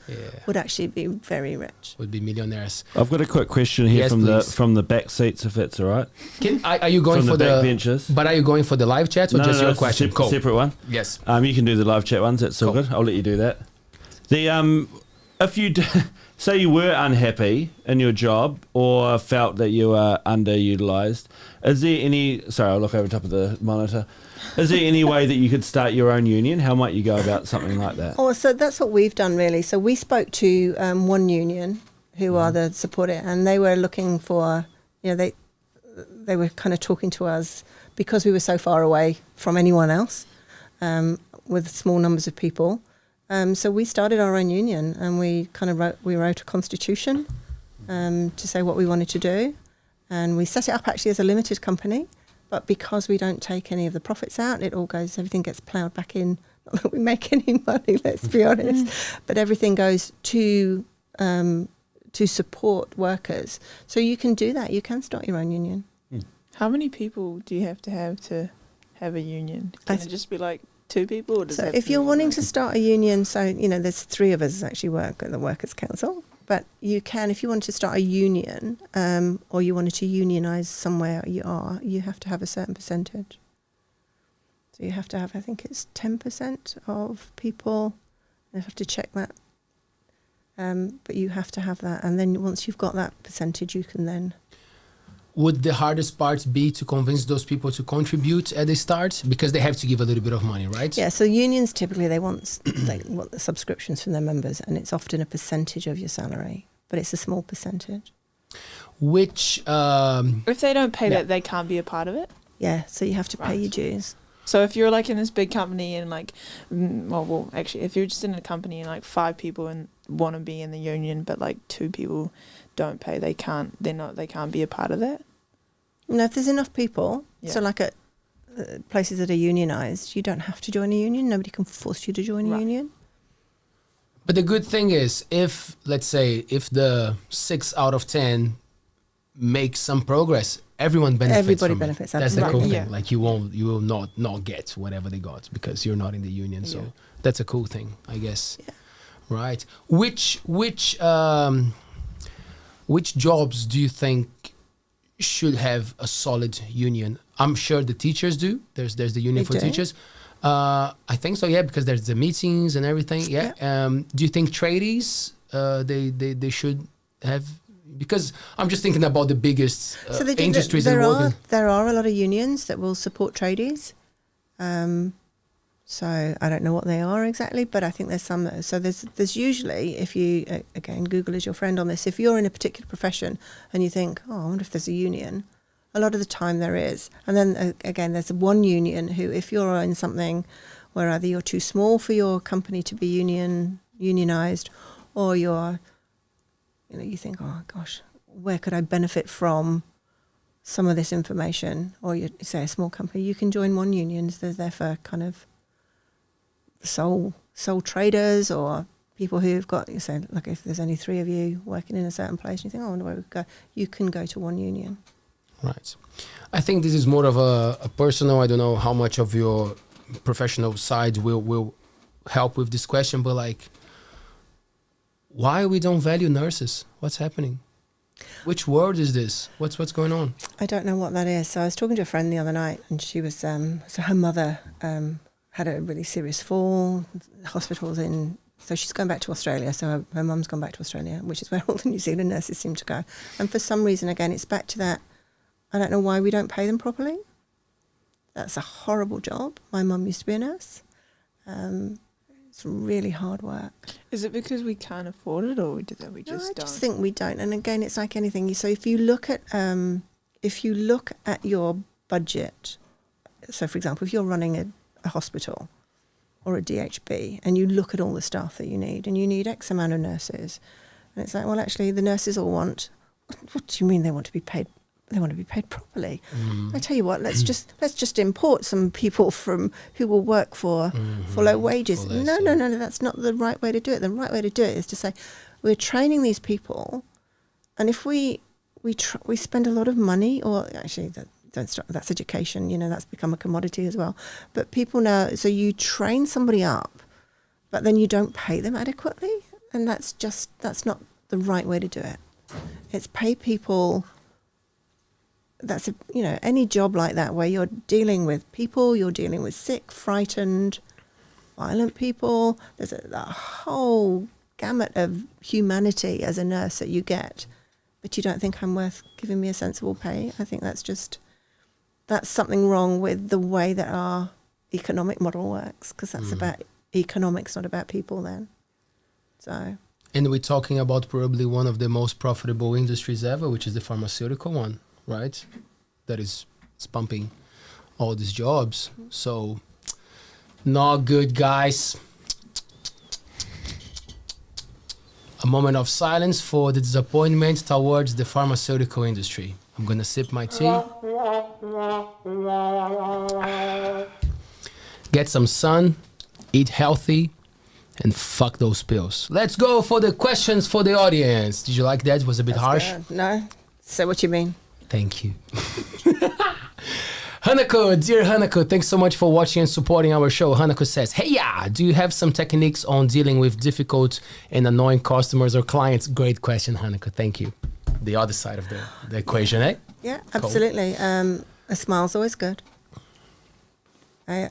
would actually be very rich. Would be millionaires. I've got a quick question here from the back seats, if that's all right. Are you going from for the back benches? But are you going for the live chat or just your question? Separate one. Yes. You can do the live chat ones. That's all good. I'll let you do that. If you say you were unhappy in your job or felt that you were underutilized, is there any? Sorry, I'll look over top of the monitor. Is there any way that you could start your own union? How might you go about something like that? Oh, so that's what we've done really. So we spoke to one union who are the supporter, and they were looking for, you know, they were kind of talking to us because we were so far away from anyone else, with small numbers of people. So we started our own union, and we wrote a constitution to say what we wanted to do, and we set it up actually as a limited company. But because we don't take any of the profits out, everything gets ploughed back in. Not that we make any money, let's be honest, but everything goes to support workers. So you can do that. You can start your own union. How many people do you have to have a union? Can it just be like 2 people? Or does so if you're wanting to start a union, so, you know, there's 3 of us actually work at the Workers Council, But you can, if you want to start a union, or you wanted to unionize somewhere you have to have a certain percentage. So you have to have, I think it's 10% of people. I have to check that. But you have to have that. And then once you've got that percentage, you can then... Would the hardest part be to convince those people to contribute at the start? Because they have to give a little bit of money, right? Yeah, so unions typically, they want the subscriptions from their members, and it's often a percentage of your salary, but it's a small percentage. Which... If they don't pay that, they can't be a part of it? Yeah, so you have to pay Right. your dues. So if you're like in this big company and like, well, actually, if you're just in a company and like 5 people and want to be in the union, but like 2 people don't pay, they can't be a part of that. No, if there's enough people, Yeah. so like at places that are unionised, you don't have to join a union. Nobody can force you to join a Right. union. But the good thing is, if, let's say, if the 6 out of 10 make some progress, everyone benefits Everybody from benefits, it. That's the cool absolutely. thing. Yeah. Like you will not get whatever they got because you're not in the union. So Yeah. that's a cool thing, I guess. Yeah. Right. Which jobs do you think should have a solid union? I'm sure the teachers do. There's the union They for do. teachers. I think so, yeah, because there's the meetings and everything. Yeah. Do you think tradies they should have? Because I'm just thinking about the biggest So they do, industries in the world. there are a lot of unions that will support tradies. So I don't know what they are exactly, but I think there's some. So there's usually, if you, again, Google is your friend on this, if you're in a particular profession and you think, oh, I wonder if there's a union, a lot of the time there is. And then again, there's one union who, if you're in something where either you're too small for your company to be unionized, or you think, oh gosh, where could I benefit from some of this information? Or you say a small company, you can join one union. So they're there for kind of sole traders or people who've got, you say, look, if there's only 3 of you working in a certain place, and you think, oh, I wonder where we could go. You can go to one union. Right. I think this is more of a personal, I don't know how much of your professional side will help with this question, but like, why we don't value nurses? What's happening? Which world is this? What's going on? I don't know what that is. So I was talking to a friend the other night, and she was, so her mother had a really serious fall, hospitals in, so she's going back to Australia. So her mum's gone back to Australia, which is where all the New Zealand nurses seem to go. And for some reason, again, it's back to that, I don't know why we don't pay them properly. That's a horrible job. My mum used to be a nurse. It's really hard work. Is it because we can't afford it, or we just I don't? just think we don't. And again, it's like anything. So if you look at your budget, so for example, if you're running a hospital or a DHB, and you look at all the staff that you need X amount of nurses, and it's like, well, actually, the nurses all want. What do you mean they want to be paid? They want to be paid properly. I tell you what, let's just import some people who will work for low wages. For less, No, that's not the right way to do it. The right way to do it is to say, we're training these people, and if we spend a lot of money, or actually that's education, that's become a commodity as well. But people know, so you train somebody up, but then you don't pay them adequately, and that's not the right way to do it. It's pay people. That's any job like that where you're dealing with people, you're dealing with sick, frightened, violent people. There's a whole gamut of humanity as a nurse that you get, but you don't think I'm worth giving me a sensible pay. I think that's something wrong with the way that our economic model works, because that's about economics, not about people then. So. And we're talking about probably one of the most profitable industries ever, which is the pharmaceutical one. Right, that is pumping all these jobs. So, not good, guys. A moment of silence for the disappointment towards the pharmaceutical industry. I'm gonna sip my tea. Get some sun, eat healthy, and fuck those pills. Let's go for the questions for the audience. Did you like that? It was a bit harsh. No. So what you mean? Thank you. Hanako, dear Hanako, thanks so much for watching and supporting our show. Hanako says, hey, do you have some techniques on dealing with difficult and annoying customers or clients? Great question, Hanako. Thank you. The other side of the equation, eh? Yeah, absolutely. A smile's always good. I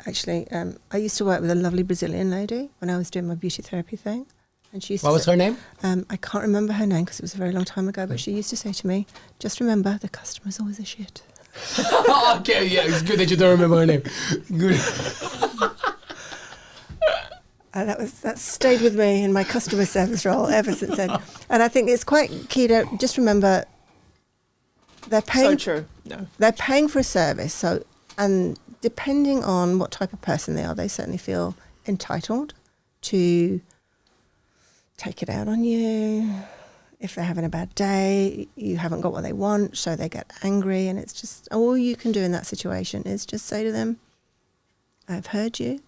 used to work with a lovely Brazilian lady when I was doing my beauty therapy thing. And she used What was her name? I can't remember her name because it was a very long time ago, but she used to say to me, just remember, the customer's always a shit. Okay, yeah, it's good that you don't remember her name. Good. That stayed with me in my customer service role ever since then. And I think it's quite key to just remember they're paying. So true. No. They're paying for a service, and depending on what type of person they are, they certainly feel entitled to take it out on you. If they're having a bad day, you haven't got what they want, so they get angry, and it's just all you can do in that situation is just say to them, I've heard you.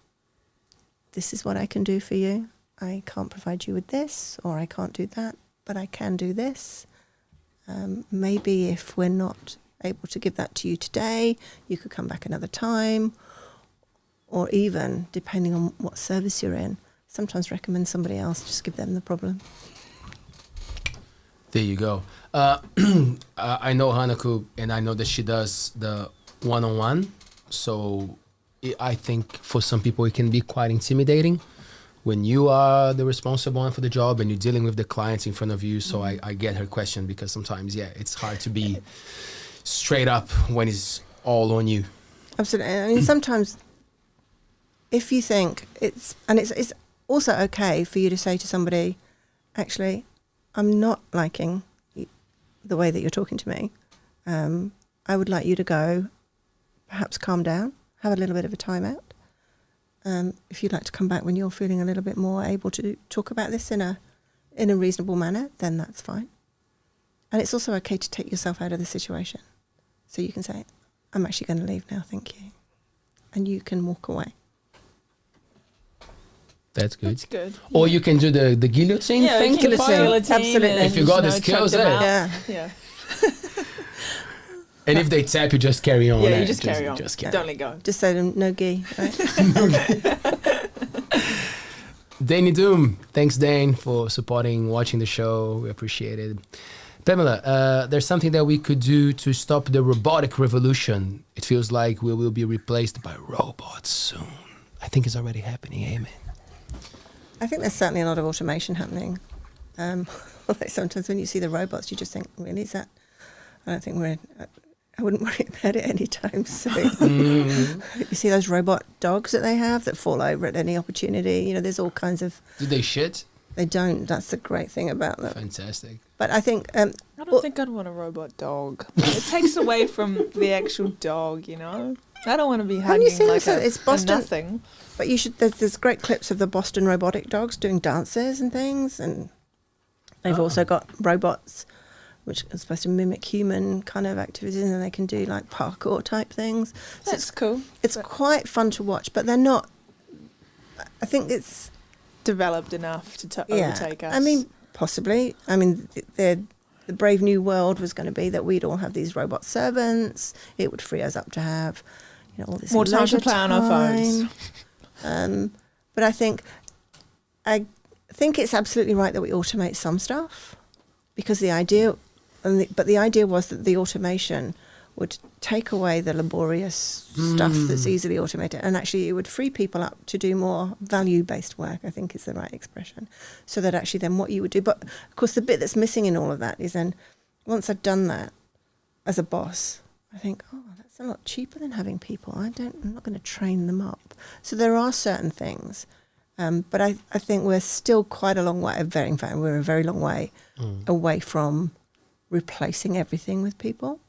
This is what I can do for you. I can't provide you with this, or I can't do that, but I can do this. Maybe if we're not able to give that to you today, you could come back another time, or even, depending on what service you're in, sometimes recommend somebody else, just give them the problem. There you go. I know Hanako, and I know that she does the one-on-one. So I think for some people it can be quite intimidating when you are the responsible one for the job and you're dealing with the clients in front of you. So I get her question because sometimes, it's hard to be straight up when it's all on you. Absolutely. I mean, sometimes if you think it's also okay for you to say to somebody, actually, I'm not liking the way that you're talking to me. I would like you to go, perhaps calm down, have a little bit of a time out. If you'd like to come back when you're feeling a little bit more able to talk about this in a reasonable manner, then that's fine. And it's also okay to take yourself out of the situation. So you can say, I'm actually going to leave now, thank you. And you can walk away. That's good. That's good. Or you can do the guillotine thing. Guillotine, absolutely. If you got the skills, Yeah. And if they tap, you just carry on. Yeah, you just carry on. Just carry Don't let go. Just say to them, no gi, right? Danny Doom. Thanks, Dane, for supporting, watching the show. We appreciate it. Pamela, there's something that we could do to stop the robotic revolution. It feels like we will be replaced by robots soon. I think it's already happening. Amen. I think there's certainly a lot of automation happening. Although sometimes when you see the robots, you just think, really, is that? I don't think I wouldn't worry about it anytime soon. You see those robot dogs that they have that fall over at any opportunity. You know, there's all kinds of... Do they shit? They don't. That's the great thing about them. Fantastic. But I think... I don't think I'd want a robot dog. It takes away from the actual dog, you know? I don't want to be hugging it's Boston, nothing. But you should... There's great clips of the Boston robotic dogs doing dances and things. And they've also got robots which are supposed to mimic human kind of activities, and they can do like parkour type things. So That's cool. It's quite fun to watch, but they're not... I think it's... Developed enough to overtake us. I mean, possibly. I mean, the brave new world was going to be that we'd all have these robot servants. It would free us up to have, you know, all this more time to leisure play on our phones. But I think it's absolutely right that we automate some stuff, because the idea was that the automation would take away the laborious stuff that's easily automated, and actually it would free people up to do more value-based work, I think is the right expression. So that actually then what you would do, but of course the bit that's missing in all of that is then once I've done that as a boss, I think, oh, that's a lot cheaper than having people. I'm not going to train them up. So there are certain things, but I think we're still quite a long way, in fact we're a very long way away from replacing everything with people.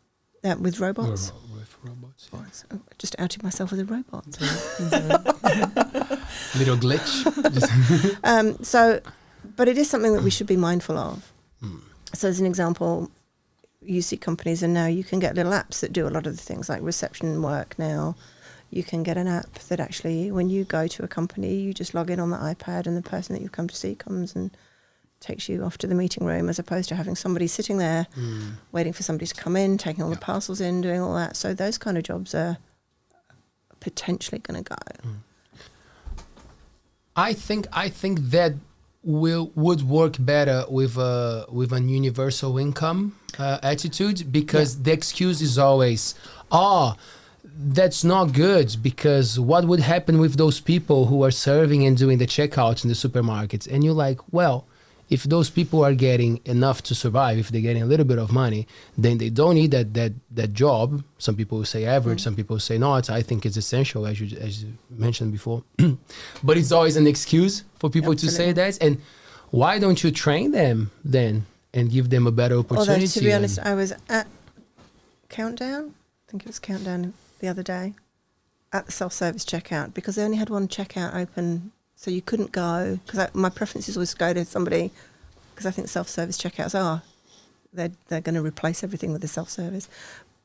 With robots. With robots. Yeah. I just outed myself as a robot. Little glitch. But it is something that we should be mindful of. So as an example, you see companies, and now you can get little apps that do a lot of the things like reception work now. You can get an app that actually, when you go to a company, you just log in on the iPad and the person that you've come to see comes and takes you off to the meeting room, as opposed to having somebody sitting there waiting for somebody to come in, taking all the parcels in, doing all that. So those kind of jobs are potentially going to go. I think that would work better with an universal income attitude, because the excuse is always, that's not good, because what would happen with those people who are serving and doing the checkouts in the supermarkets? And you're like, well, if those people are getting enough to survive, if they're getting a little bit of money, then they don't need that job. Some people will say average, some people say not. I think it's essential, as you mentioned before. But it's always an excuse for people to say that. And why don't you train them then and give them a better opportunity? Although, to be honest, I was at Countdown, I think it was Countdown the other day, at the self-service checkout, because they only had one checkout open. So you couldn't go, because my preference is always to go to somebody, because I think self-service checkouts they're going to replace everything with the self-service.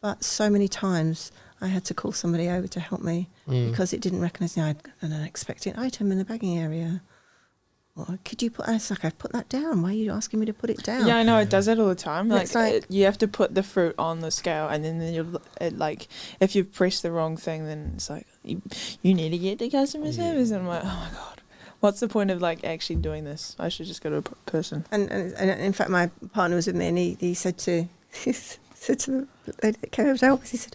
But so many times I had to call somebody over to help me because it didn't recognise an unexpected item in the bagging area. Or could you put? It's like, I've put that down. Why are you asking me to put it down? Yeah, I know, it does it all the time. It's like you have to put the fruit on the scale, and then if you've pressed the wrong thing, then it's like you need to get to customer service. And I'm like, oh my god. What's the point of actually doing this? I should just go to a person. And in fact, my partner was with me, and he said to the lady that came over to help us, he said,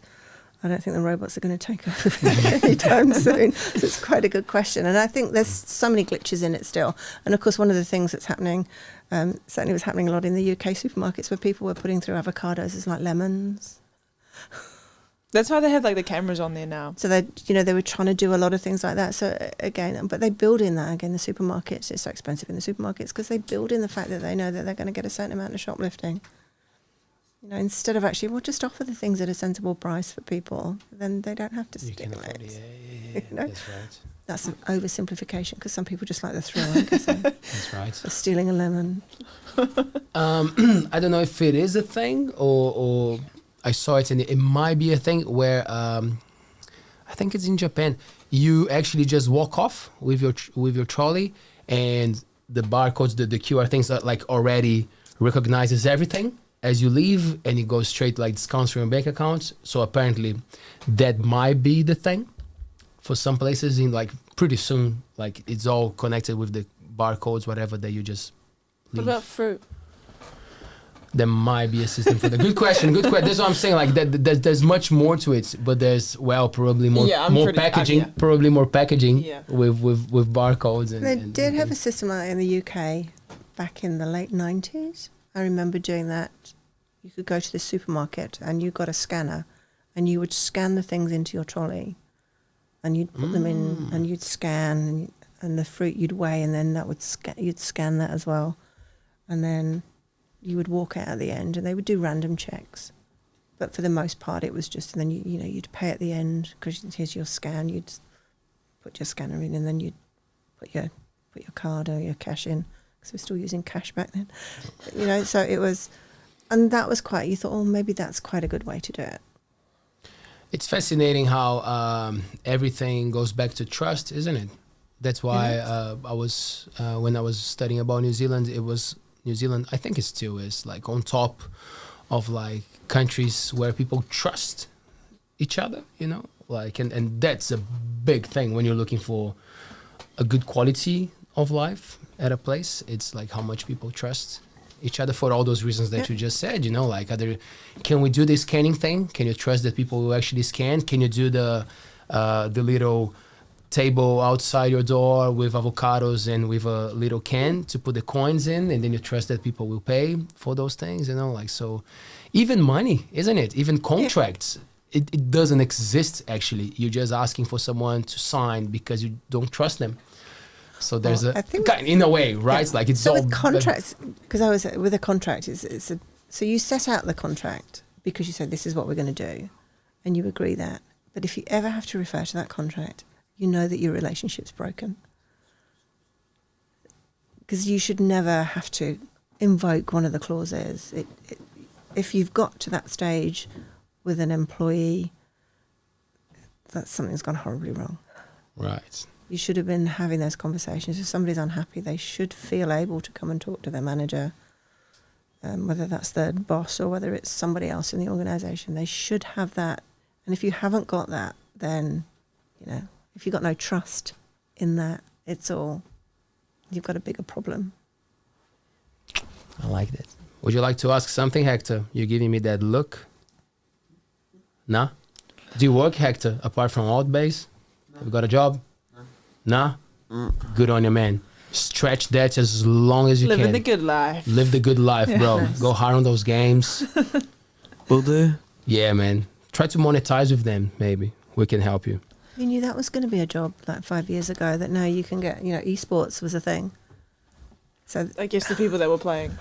I don't think the robots are going to take over anytime soon. So it's quite a good question. And I think there's so many glitches in it still. And of course, one of the things that's happening, certainly was happening a lot in the UK supermarkets, where people were putting through avocados as like lemons. That's why they have the cameras on there now. So they were trying to do a lot of things like that. So again, but they build in that again. The supermarkets, it's so expensive in the supermarkets because they build in the fact that they know that they're going to get a certain amount of shoplifting. Instead of actually, just offer the things at a sensible price for people, then they don't have to steal it. Yeah. That's right. That's an oversimplification, because some people just like the thrill. I guess, That's right. of stealing a lemon. I don't know if it is a thing or I saw it, and it might be a thing where I think it's in Japan. You actually just walk off with your trolley, and the barcodes, the QR things that already recognizes everything as you leave, and it goes straight discounts from your bank account. So apparently, that might be the thing for some places. In pretty soon, it's all connected with the barcodes, whatever that you just leave. What about fruit? There might be a system for that. Good question. That's what I'm saying. There's much more to it, but there's probably more packaging. Probably more packaging with barcodes. They did have a system like that in the UK back in the late 90s. I remember doing that. You could go to the supermarket and you got a scanner, and you would scan the things into your trolley, and you'd put them in, and you'd scan, and the fruit you'd weigh, and then you'd scan that as well, and then you would walk out at the end, and they would do random checks. But for the most part, it was just, and then you'd pay at the end, because here's your scan. You'd put your scanner in, and then you'd put your card or your cash in, because we're still using cash back then. So it was, and that was quite, you thought, maybe that's quite a good way to do it. It's fascinating how everything goes back to trust, isn't it? That's why I was, when I was studying about New Zealand, New Zealand, I think it still is on top of countries where people trust each other, and that's a big thing when you're looking for a good quality of life at a place. It's how much people trust each other for all those reasons that you just said, either can we do the scanning thing? Can you trust that people will actually scan? Can you do the little table outside your door with avocados and with a little can to put the coins in, and then you trust that people will pay for those things, so even money, isn't it? Even contracts, it doesn't exist actually. You're just asking for someone to sign because you don't trust them. So there's in a way, right? Yeah. It's so all with contracts, because I was with a contract, so you set out the contract because you said this is what we're going to do, and you agree that. But if you ever have to refer to that contract, you know that your relationship's broken, because you should never have to invoke one of the clauses. If you've got to that stage with an employee, something's gone horribly wrong. Right. You should have been having those conversations. If somebody's unhappy, they should feel able to come and talk to their manager, whether that's their boss or whether it's somebody else in the organisation. They should have that. And if you haven't got that, then if you've got no trust in that, you've got a bigger problem. I like that. Would you like to ask something, Hector? You're giving me that look. Nah? Do you work, Hector, apart from ALTBAYS? No. Have you got a job? No. Nah? Good on you, man. Stretch that as long as you can. Living the good life. Live the good life, bro. Nice. Go hard on those games. Will do. Yeah, man. Try to monetize with them, maybe. We can help you. You knew that was going to be a job like 5 years ago, that now you can get, esports was a thing. So I guess the people that were playing.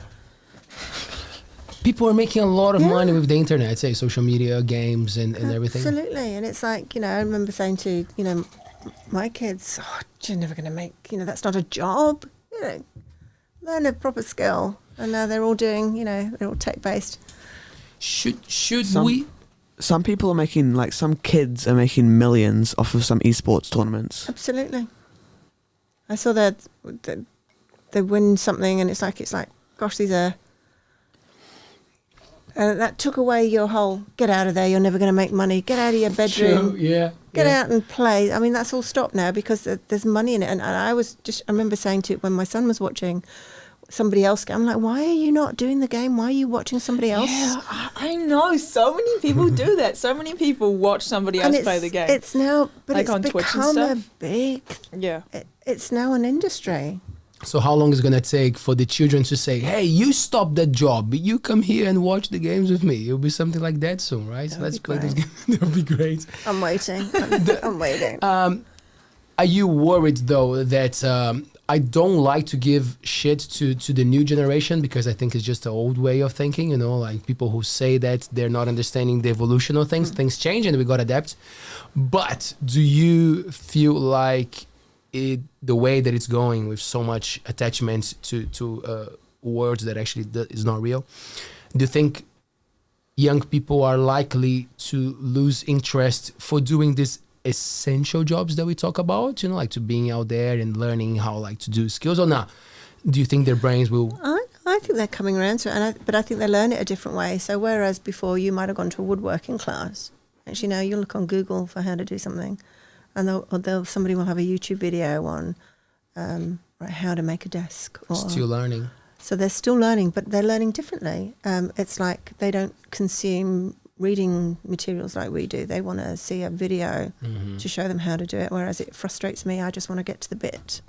People are making a lot of money with the internet, say social media, games, and everything. Absolutely. And it's like, I remember saying to, my kids, you're never going to make, that's not a job. Learn a proper skill. And now they're all doing, they're all tech-based. Should we... Some people are making, some kids are making millions off of some esports tournaments. Absolutely. I saw that they win something and it's like, gosh, these are... that took away your whole, get out of there, you're never going to make money, get out of your bedroom, get out and play. I mean, that's all stopped now because there's money in it. And I remember saying to when my son was watching somebody else, I'm like, why are you not doing the game? Why are you watching somebody else? Yeah, I know. So many people do that. So many people watch somebody else play the game. It's now, but like it's on Twitch and become a stuff. big, it's now an industry. So how long is it going to take for the children to say, hey, you stop that job, you come here and watch the games with me? It'll be something like that soon, right? So let's play this game. That'll be great. I'm waiting. I'm waiting. Are you worried, though, that I don't like to give shit to the new generation because I think it's just an old way of thinking, like people who say that they're not understanding the evolution of things. Things change and we got to adapt. But do you feel like the way that it's going with so much attachment to words that actually is not real, do you think young people are likely to lose interest for doing these essential jobs that we talk about, like to being out there and learning how to do skills, or not? Do you think their brains will... I think they're coming around to it, but I think they learn it a different way. So whereas before you might have gone to a woodworking class, actually now you look on Google for how to do something. And somebody will have a YouTube video on how to make a desk. Still learning. So they're still learning, but they're learning differently. It's like they don't consume reading materials like we do. They want to see a video to show them how to do it, whereas it frustrates me. I just want to get to the bit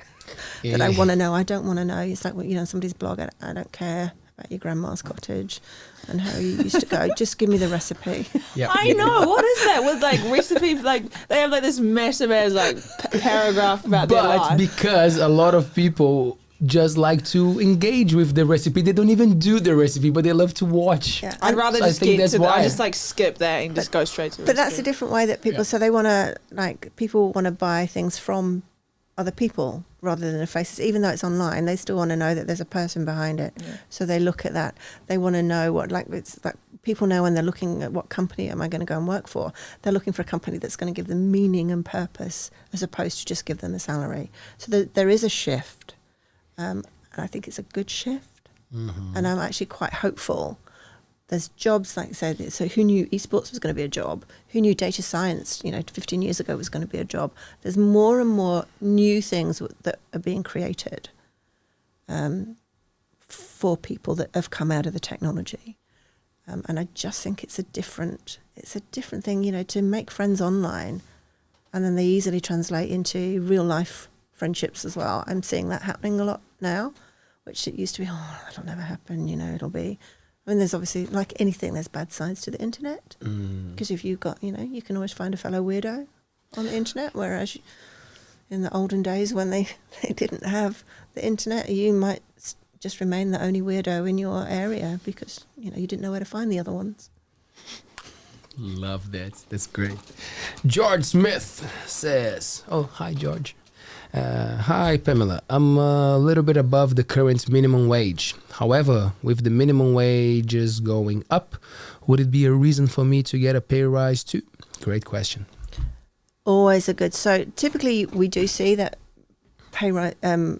that I want to know. I don't want to know. It's like, somebody's blog, I don't care about your grandma's cottage and how you used to go. Just give me the recipe. Yep. I know. What is that with recipes? They have this massive ass paragraph about their life. But because a lot of people just like to engage with the recipe, they don't even do the recipe, but they love to watch. Yeah. I'd rather so just get to that. I just skip that and just go straight to the But that's a different way that people, so they want to, people want to buy things from other people rather than the faces. Even though it's online, they still want to know that there's a person behind it. Yeah. So they look at that. They want to know what, it's like people know when they're looking at what company am I going to go and work for, they're looking for a company that's going to give them meaning and purpose as opposed to just give them a salary. So there is a shift. And I think it's a good shift. And I'm actually quite hopeful. There's jobs, like I said, so who knew esports was going to be a job? Who knew data science, 15 years ago was going to be a job? There's more and more new things that are being created for people that have come out of the technology. And I just think it's a different thing, to make friends online and then they easily translate into real life friendships as well. I'm seeing that happening a lot now, which it used to be, that'll never happen, it'll be... there's obviously, like anything, there's bad sides to the internet. Because if you've got, you can always find a fellow weirdo on the internet, whereas in the olden days when they didn't have the internet, you might just remain the only weirdo in your area because, you didn't know where to find the other ones. Love that. That's great. George Smith says, hi, George. Hi, Pamela. I'm a little bit above the current minimum wage. However, with the minimum wages going up, would it be a reason for me to get a pay rise too? Great question. Always a good. So typically we do see that pay rise.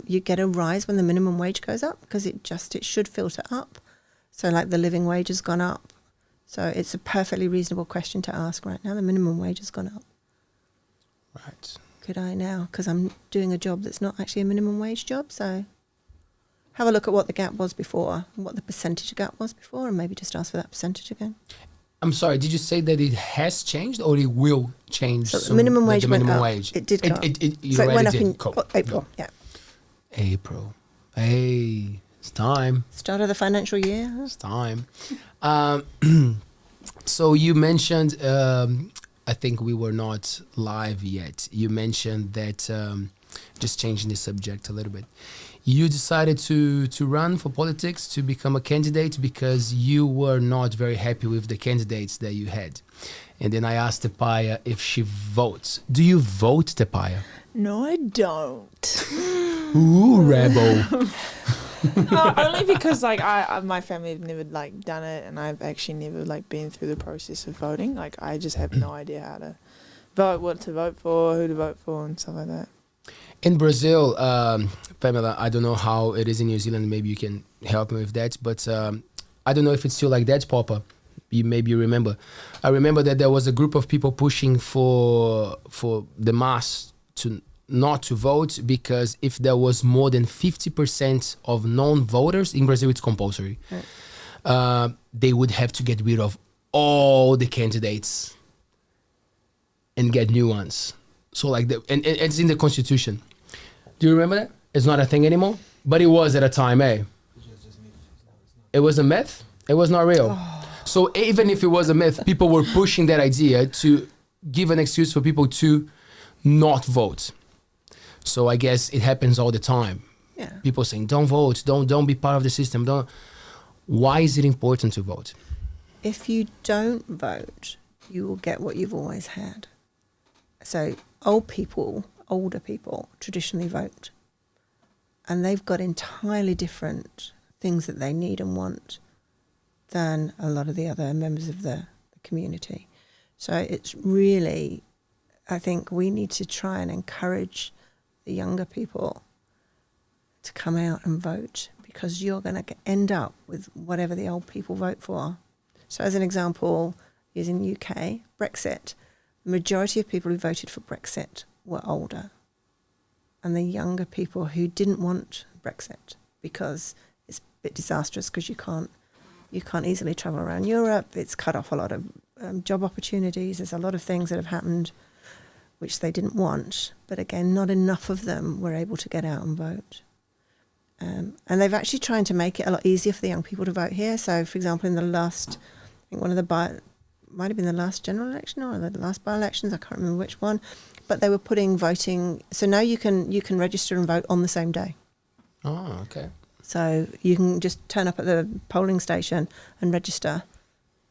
You get a rise when the minimum wage goes up because it should filter up. So like the living wage has gone up. So it's a perfectly reasonable question to ask right now. The minimum wage has gone up. Right. Could I now? Because I'm doing a job that's not actually a minimum wage job. So have a look at what the gap was before, and what the percentage gap was before, and maybe just ask for that percentage again. I'm sorry, did you say that it has changed or it will change? So soon? minimum wage the went minimum up. wage. It did go up. You So it already went up did. in Cool. April. Yeah. April. Hey, it's time. Start of the financial year. It's time. So you mentioned, I think we were not live yet. You mentioned that, just changing the subject a little bit. You decided to run for politics, to become a candidate because you were not very happy with the candidates that you had. And then I asked Paea if she votes. Do you vote, Paea? No, I don't. Ooh, rebel. Only because like my family have never like done it, and I've actually never like been through the process of voting. Like I just have no idea how to vote, what to vote for, who to vote for, and stuff like that. In Brazil, Pamela, I don't know how it is in New Zealand. Maybe you can help me with that. But I don't know if it's still like that, Papa. Maybe you remember. I remember that there was a group of people pushing for the mass to not to vote because if there was more than 50% of non-voters, in Brazil it's compulsory, they would have to get rid of all the candidates and get new ones. So like, and it's in the Constitution. Do you remember that? It's not a thing anymore, but it was at a time, eh? It was a myth. It was not real. So even if it was a myth, people were pushing that idea to give an excuse for people to not vote. So I guess it happens all the time. Yeah. People saying, don't vote, don't be part of the system. Don't. Why is it important to vote? If you don't vote, you will get what you've always had. So older people traditionally vote. And they've got entirely different things that they need and want than a lot of the other members of the community. So it's really, I think we need to try and encourage the younger people to come out and vote, because you're going to end up with whatever the old people vote for. So as an example, using the UK, Brexit, the majority of people who voted for Brexit were older. And the younger people who didn't want Brexit because it's a bit disastrous because you can't easily travel around Europe. It's cut off a lot of job opportunities. There's a lot of things that have happened which they didn't want. But again, not enough of them were able to get out and vote. And they've actually trying to make it a lot easier for the young people to vote here. So, for example, in the last, I think one of the might have been the last general election or the last by-elections, I can't remember which one, but they were putting voting. So now you can register and vote on the same day. Oh, okay. So you can just turn up at the polling station and register,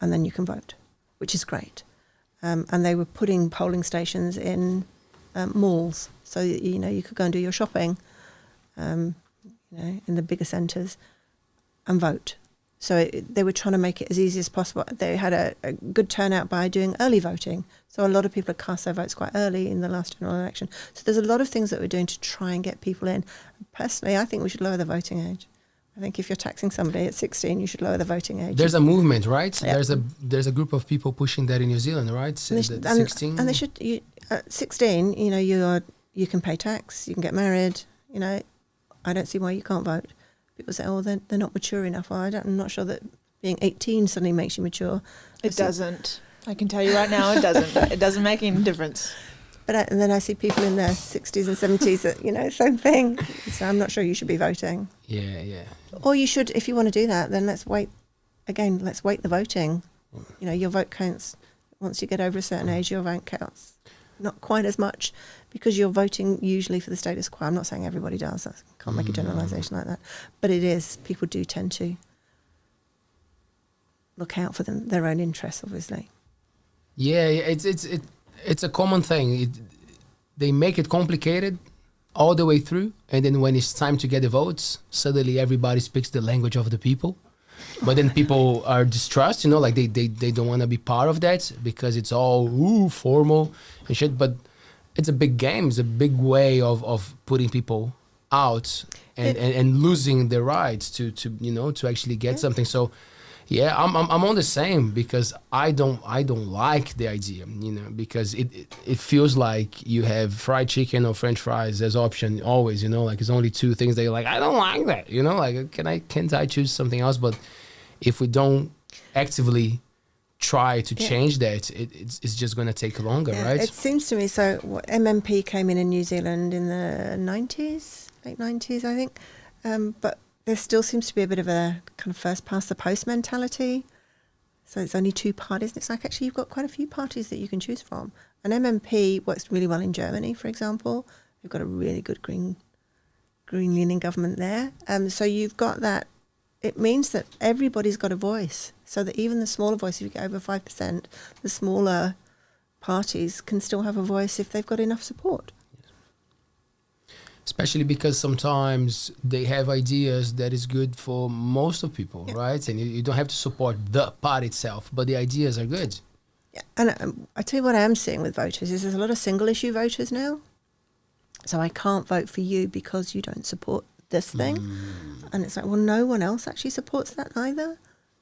and then you can vote, which is great. And they were putting polling stations in malls, so you could go and do your shopping, in the bigger centres, and vote. So they were trying to make it as easy as possible. They had a good turnout by doing early voting. So a lot of people had cast their votes quite early in the last general election. So there's a lot of things that we're doing to try and get people in. Personally, I think we should lower the voting age. I think if you're taxing somebody at 16, you should lower the voting age. There's a movement, right? Yeah. There's a group of people pushing that in New Zealand, right? 16. And they should. At 16, you can pay tax, you can get married. I don't see why you can't vote. People say, oh, they're not mature enough. Well, I'm not sure that being 18 suddenly makes you mature. It doesn't. I can tell you right now, it doesn't. It doesn't make any difference. But and then I see people in their 60s and 70s that, same thing. So I'm not sure you should be voting. Yeah. Or you should, if you want to do that, then let's wait the voting. Your vote counts. Once you get over a certain age, your vote counts. Not quite as much, because you're voting usually for the status quo. I'm not saying everybody does. I can't make a generalisation like that. But it is, people do tend to look out for their own interests, obviously. Yeah, it's a common thing. They make it complicated all the way through, and then when it's time to get the votes, suddenly everybody speaks the language of the people. But then people are distrust, like they don't want to be part of that because it's all formal and shit. But it's a big game. It's a big way of putting people out and losing their rights to actually get something. So Yeah, I'm on the same because I don't like the idea, because it feels like you have fried chicken or French fries as option always, like it's only two things that you're like, I don't like that, like can't I choose something else? But if we don't actively try to change that, it's just going to take longer, right? It seems to me, so MMP came in New Zealand in the 90s, late 90s, I think, but there still seems to be a bit of a kind of first past the post mentality. So it's only two parties. And it's like, actually, you've got quite a few parties that you can choose from. And MMP works really well in Germany, for example. They've got a really good green-leaning government there. So you've got that. It means that everybody's got a voice. So that even the smaller voice, if you get over 5%, the smaller parties can still have a voice if they've got enough support. Especially because sometimes they have ideas that is good for most of people, right? And you don't have to support the party itself, but the ideas are good. Yeah, and I tell you what I am seeing with voters is there's a lot of single issue voters now. So I can't vote for you because you don't support this thing. And it's like, well, no one else actually supports that either.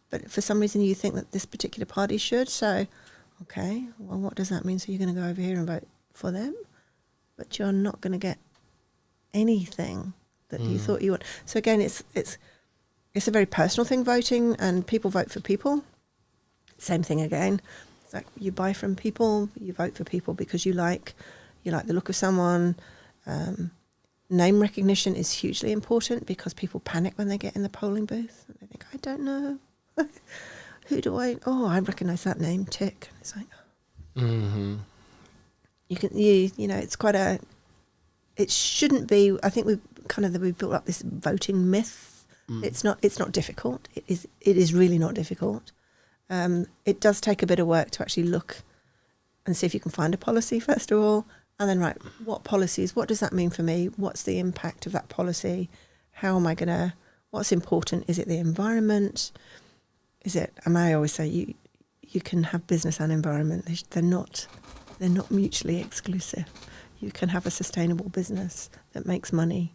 But for some reason you think that this particular party should. So, okay, well, what does that mean? So you're going to go over here and vote for them? But you're not going to get anything that you thought you would. So again, it's a very personal thing, voting, and people vote for people. Same thing again. It's like you buy from people, you vote for people because you like the look of someone. Name recognition is hugely important because people panic when they get in the polling booth. They think, I don't know. Who do I? Oh, I recognise that name. Tick. It's like, it's quite a. It shouldn't be. I think we've built up this voting myth. It's not difficult. It is really not difficult. It does take a bit of work to actually look and see if you can find a policy first of all, and then what policies? What does that mean for me? What's the impact of that policy? How am I gonna? What's important? Is it the environment? Is it? And I always say you can have business and environment. They're not mutually exclusive. You can have a sustainable business that makes money.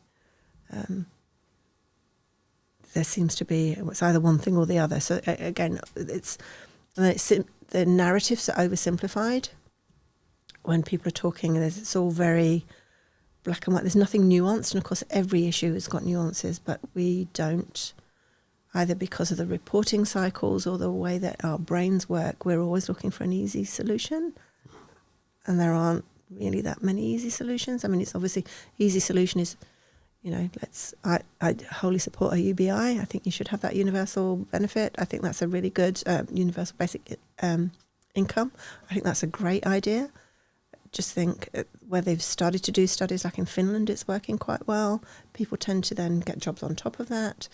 There seems to be, it's either one thing or the other. So again, the narratives are oversimplified. When people are talking, it's all very black and white. There's nothing nuanced. And of course, every issue has got nuances, but we don't, either because of the reporting cycles or the way that our brains work, we're always looking for an easy solution. And there aren't really that many easy solutions. I mean, it's obviously easy solution is, I wholly support a UBI. I think you should have that universal benefit. I think that's a really good universal basic income. I think that's a great idea. Just think where they've started to do studies like in Finland, it's working quite well. People tend to then get jobs on top of that.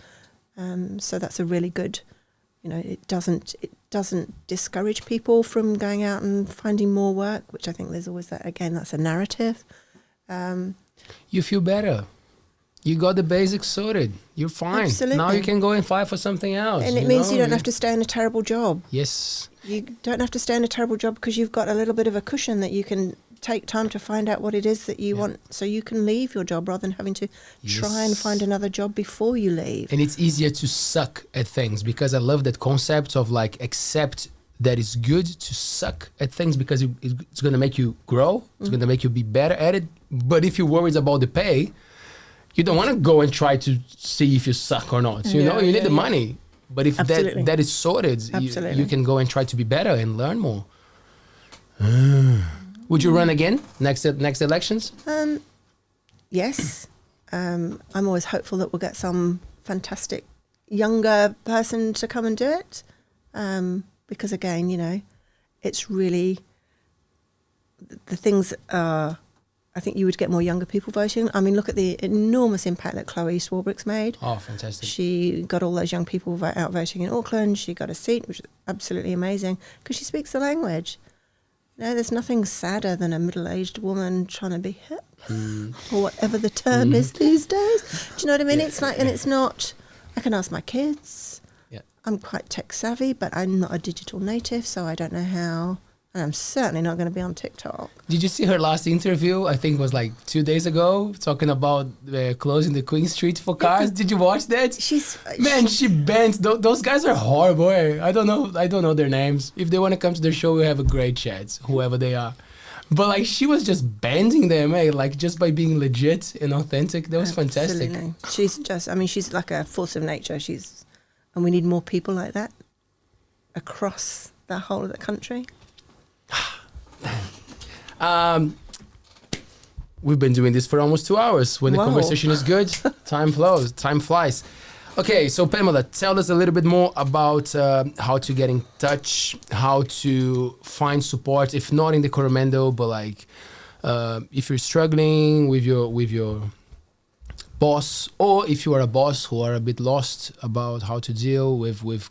So that's a really good, it doesn't discourage people from going out and finding more work, which I think there's always that, again, that's a narrative. You feel better. You got the basics sorted. You're fine. Absolutely. Now you can go and fight for something else. And it means you don't have to stay in a terrible job. Yes. You don't have to stay in a terrible job because you've got a little bit of a cushion that you can take time to find out what it is that you want, so you can leave your job rather than having to try and find another job before you leave. And it's easier to suck at things because I love that concept of accept that it's good to suck at things because it's going to make you grow. It's going to make you be better at it. But if you're worried about the pay, you don't want to go and try to see if you suck or not. You need the money. But if that is sorted, you can go and try to be better and learn more. Would you run again next elections? Yes. I'm always hopeful that we'll get some fantastic younger person to come and do it. Because again, it's really, the things are, I think you would get more younger people voting. I mean, look at the enormous impact that Chloe Swarbrick's made. Oh, fantastic. She got all those young people out voting in Auckland. She got a seat, which is absolutely amazing, because she speaks the language. There's nothing sadder than a middle-aged woman trying to be hip, or whatever the term is these days. Do you know what I mean? It's like, and it's not, I can ask my kids. I'm quite tech savvy, but I'm not a digital native, so I don't know how And I'm certainly not going to be on TikTok. Did you see her last interview? I think it was like 2 days ago, talking about closing the Queen Street for cars. Did you watch that? She bent. Those guys are horrible. I don't know their names. If they want to come to the show, we'll have a great chat, whoever they are. But like she was just bending them, like just by being legit and authentic. That was fantastic. Absolutely. She's like a force of nature. And we need more people like that across the whole of the country. We've been doing this for almost 2 hours. When the conversation is good, time flows, time flies. Okay, so Pamela, tell us a little bit more about how to get in touch, how to find support, if not in the Coromandel, but like if you're struggling with your boss, or if you are a boss who are a bit lost about how to deal with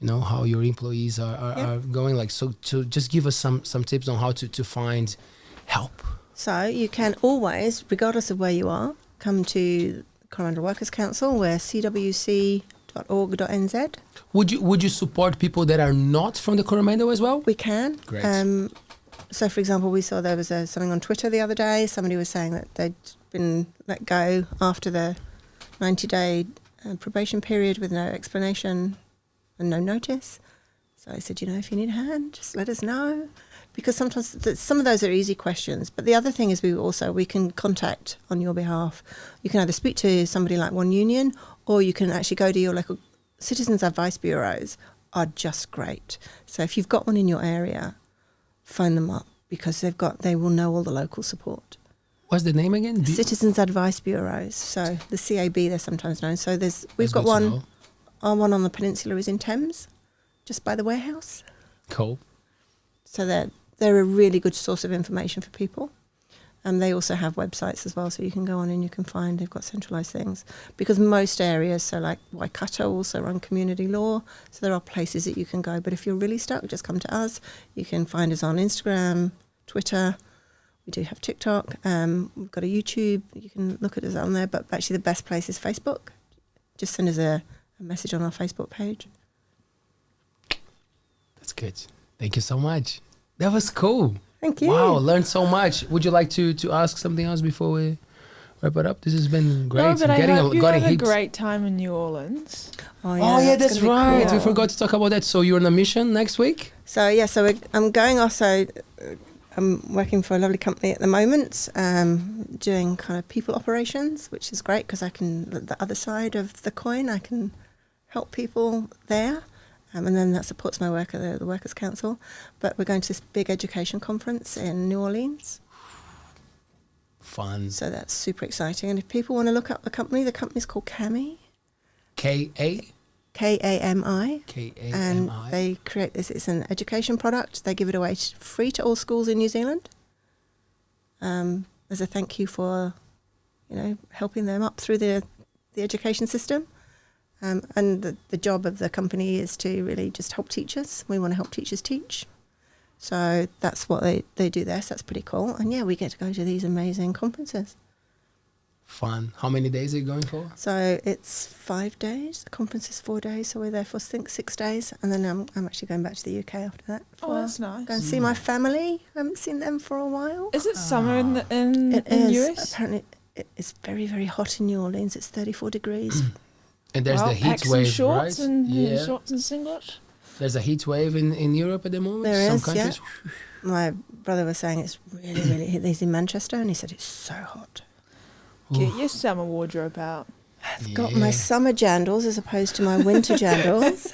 how your employees are going. Like, so to just give us some tips on how to find help. So you can always, regardless of where you are, come to Coromandel Workers Council. We're cwc.org.nz. Would you support people that are not from the Coromandel as well? We can. Great. So, for example, we saw there was something on Twitter the other day. Somebody was saying that they'd been let go after the 90-day probation period with no explanation and no notice. So I said, if you need a hand, just let us know. Because sometimes some of those are easy questions. But the other thing is we can contact on your behalf. You can either speak to somebody like One Union, or you can actually go to your local citizens advice bureaus are just great. So if you've got one in your area, phone them up, because they will know all the local support. What's the name again? Citizens Advice Bureaus. So the CAB, they're sometimes known. So we've got one. Our one on the peninsula is in Thames, just by the warehouse. Cool. So they're a really good source of information for people. And they also have websites as well, so you can go on and you can find, they've got centralised things. Because most areas, so like Waikato also run community law, so there are places that you can go. But if you're really stuck, just come to us. You can find us on Instagram, Twitter. We do have TikTok. We've got a YouTube. You can look at us on there. But actually the best place is Facebook. Just send us a message on our Facebook page. That's good. Thank you so much. That was cool. Thank you. Wow, learned so much. Would you like to ask something else before we wrap it up? This has been great. No, but I hope you have a great time in New Orleans. Oh yeah, that's right. Cool. We forgot to talk about that. So you're on a mission next week? So I'm going also. I'm working for a lovely company at the moment, doing kind of people operations, which is great because I can, the other side of the coin, I can help people there. And then that supports my work at the Workers Council. But we're going to this big education conference in New Orleans. Fun. So that's super exciting. And if people want to look up the company's called KAMI. K-A? K-A-M-I. K-A-M-I. And they create this. It's an education product. They give it away free to all schools in New Zealand. As a thank you for, helping them up through the education system. And the job of the company is to really just help teachers. We want to help teachers teach. So that's what they do there. So that's pretty cool. And yeah, we get to go to these amazing conferences. Fun. How many days are you going for? So it's 5 days. The conference is 4 days. So we're there for 6 days. And then I'm actually going back to the UK after that. That's nice. Go and see my family. I haven't seen them for a while. Is it summer in the US? Apparently it's very, very hot in New Orleans. It's 34 degrees. And there's the heat wave, shorts right? And shorts and singlet. There's a heat wave in Europe at the moment. There is, countries. Yeah. My brother was saying it's really, really hot. He's in Manchester, and he said it's so hot. Get your summer wardrobe out. I've got my summer jandals as opposed to my winter jandals.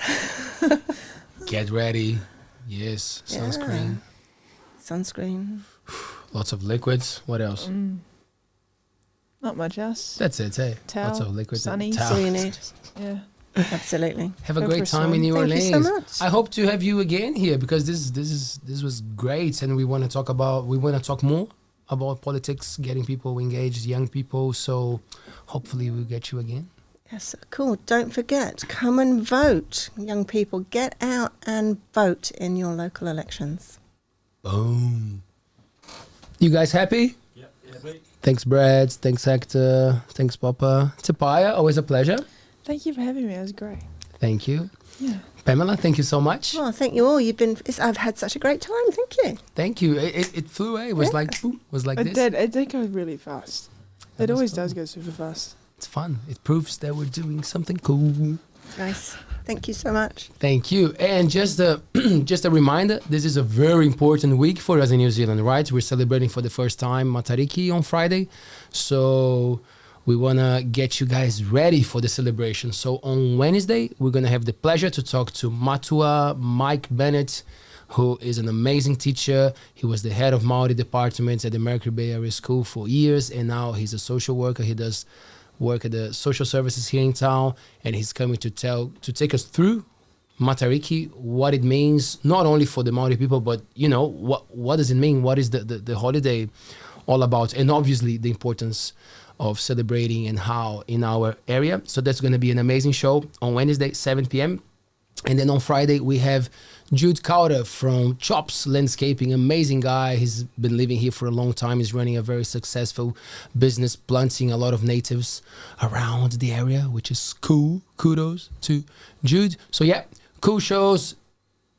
Get ready. Yes, sunscreen. Yeah. Sunscreen. Lots of liquids. What else? Not much else. That's it, hey. Towel, Lots of liquids. sunny. Towel. So you need. Yeah. Absolutely. Have a Go great for a time in New swim. Orleans. Thank you so much. I hope to have you again here because this was great, and we want to talk more about politics, getting people engaged, young people. So hopefully we'll get you again. Yes, cool. Don't forget, come and vote. Young people, get out and vote in your local elections. Boom. You guys happy? Yep. Thanks, Brad. Thanks, Hector. Thanks, Papa. To Paea, always a pleasure. Thank you for having me. It was great. Thank you. Yeah. Pamela, thank you so much. Oh, thank you all. I've had such a great time. Thank you. Thank you. It flew away. It was like, boom, was like It this. did. It did go really fast. That It was always fun. does go super fast. It's fun. It proves that we're doing something cool. Nice. Thank you so much. Thank you. And just a just a reminder, this is a very important week for us in New Zealand, right? We're celebrating for the first time Matariki on Friday. So we want to get you guys ready for the celebration. So on Wednesday, we're going to have the pleasure to talk to Matua Mike Bennett, who is an amazing teacher. He was the head of Maori departments at the Magri Bay Area School for years, and now he's a social worker. He does work at the social services here in town, and he's coming to take us through Matariki, what it means, not only for the Maori people, but what does it mean? What is the holiday all about? And obviously the importance of celebrating and how in our area. So that's going to be an amazing show on Wednesday, 7 p.m. And then on Friday, we have Jude Cowder from Chops Landscaping, amazing guy. He's been living here for a long time. He's running a very successful business, planting a lot of natives around the area, which is cool. Kudos to Jude. So yeah, cool shows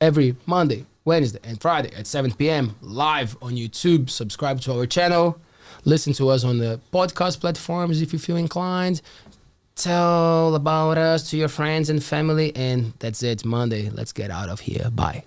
every Monday, Wednesday, and Friday at 7 p.m. live on YouTube. Subscribe to our channel. Listen to us on the podcast platforms if you feel inclined. Tell about us to your friends and family. And that's it, Monday. Let's get out of here. Bye.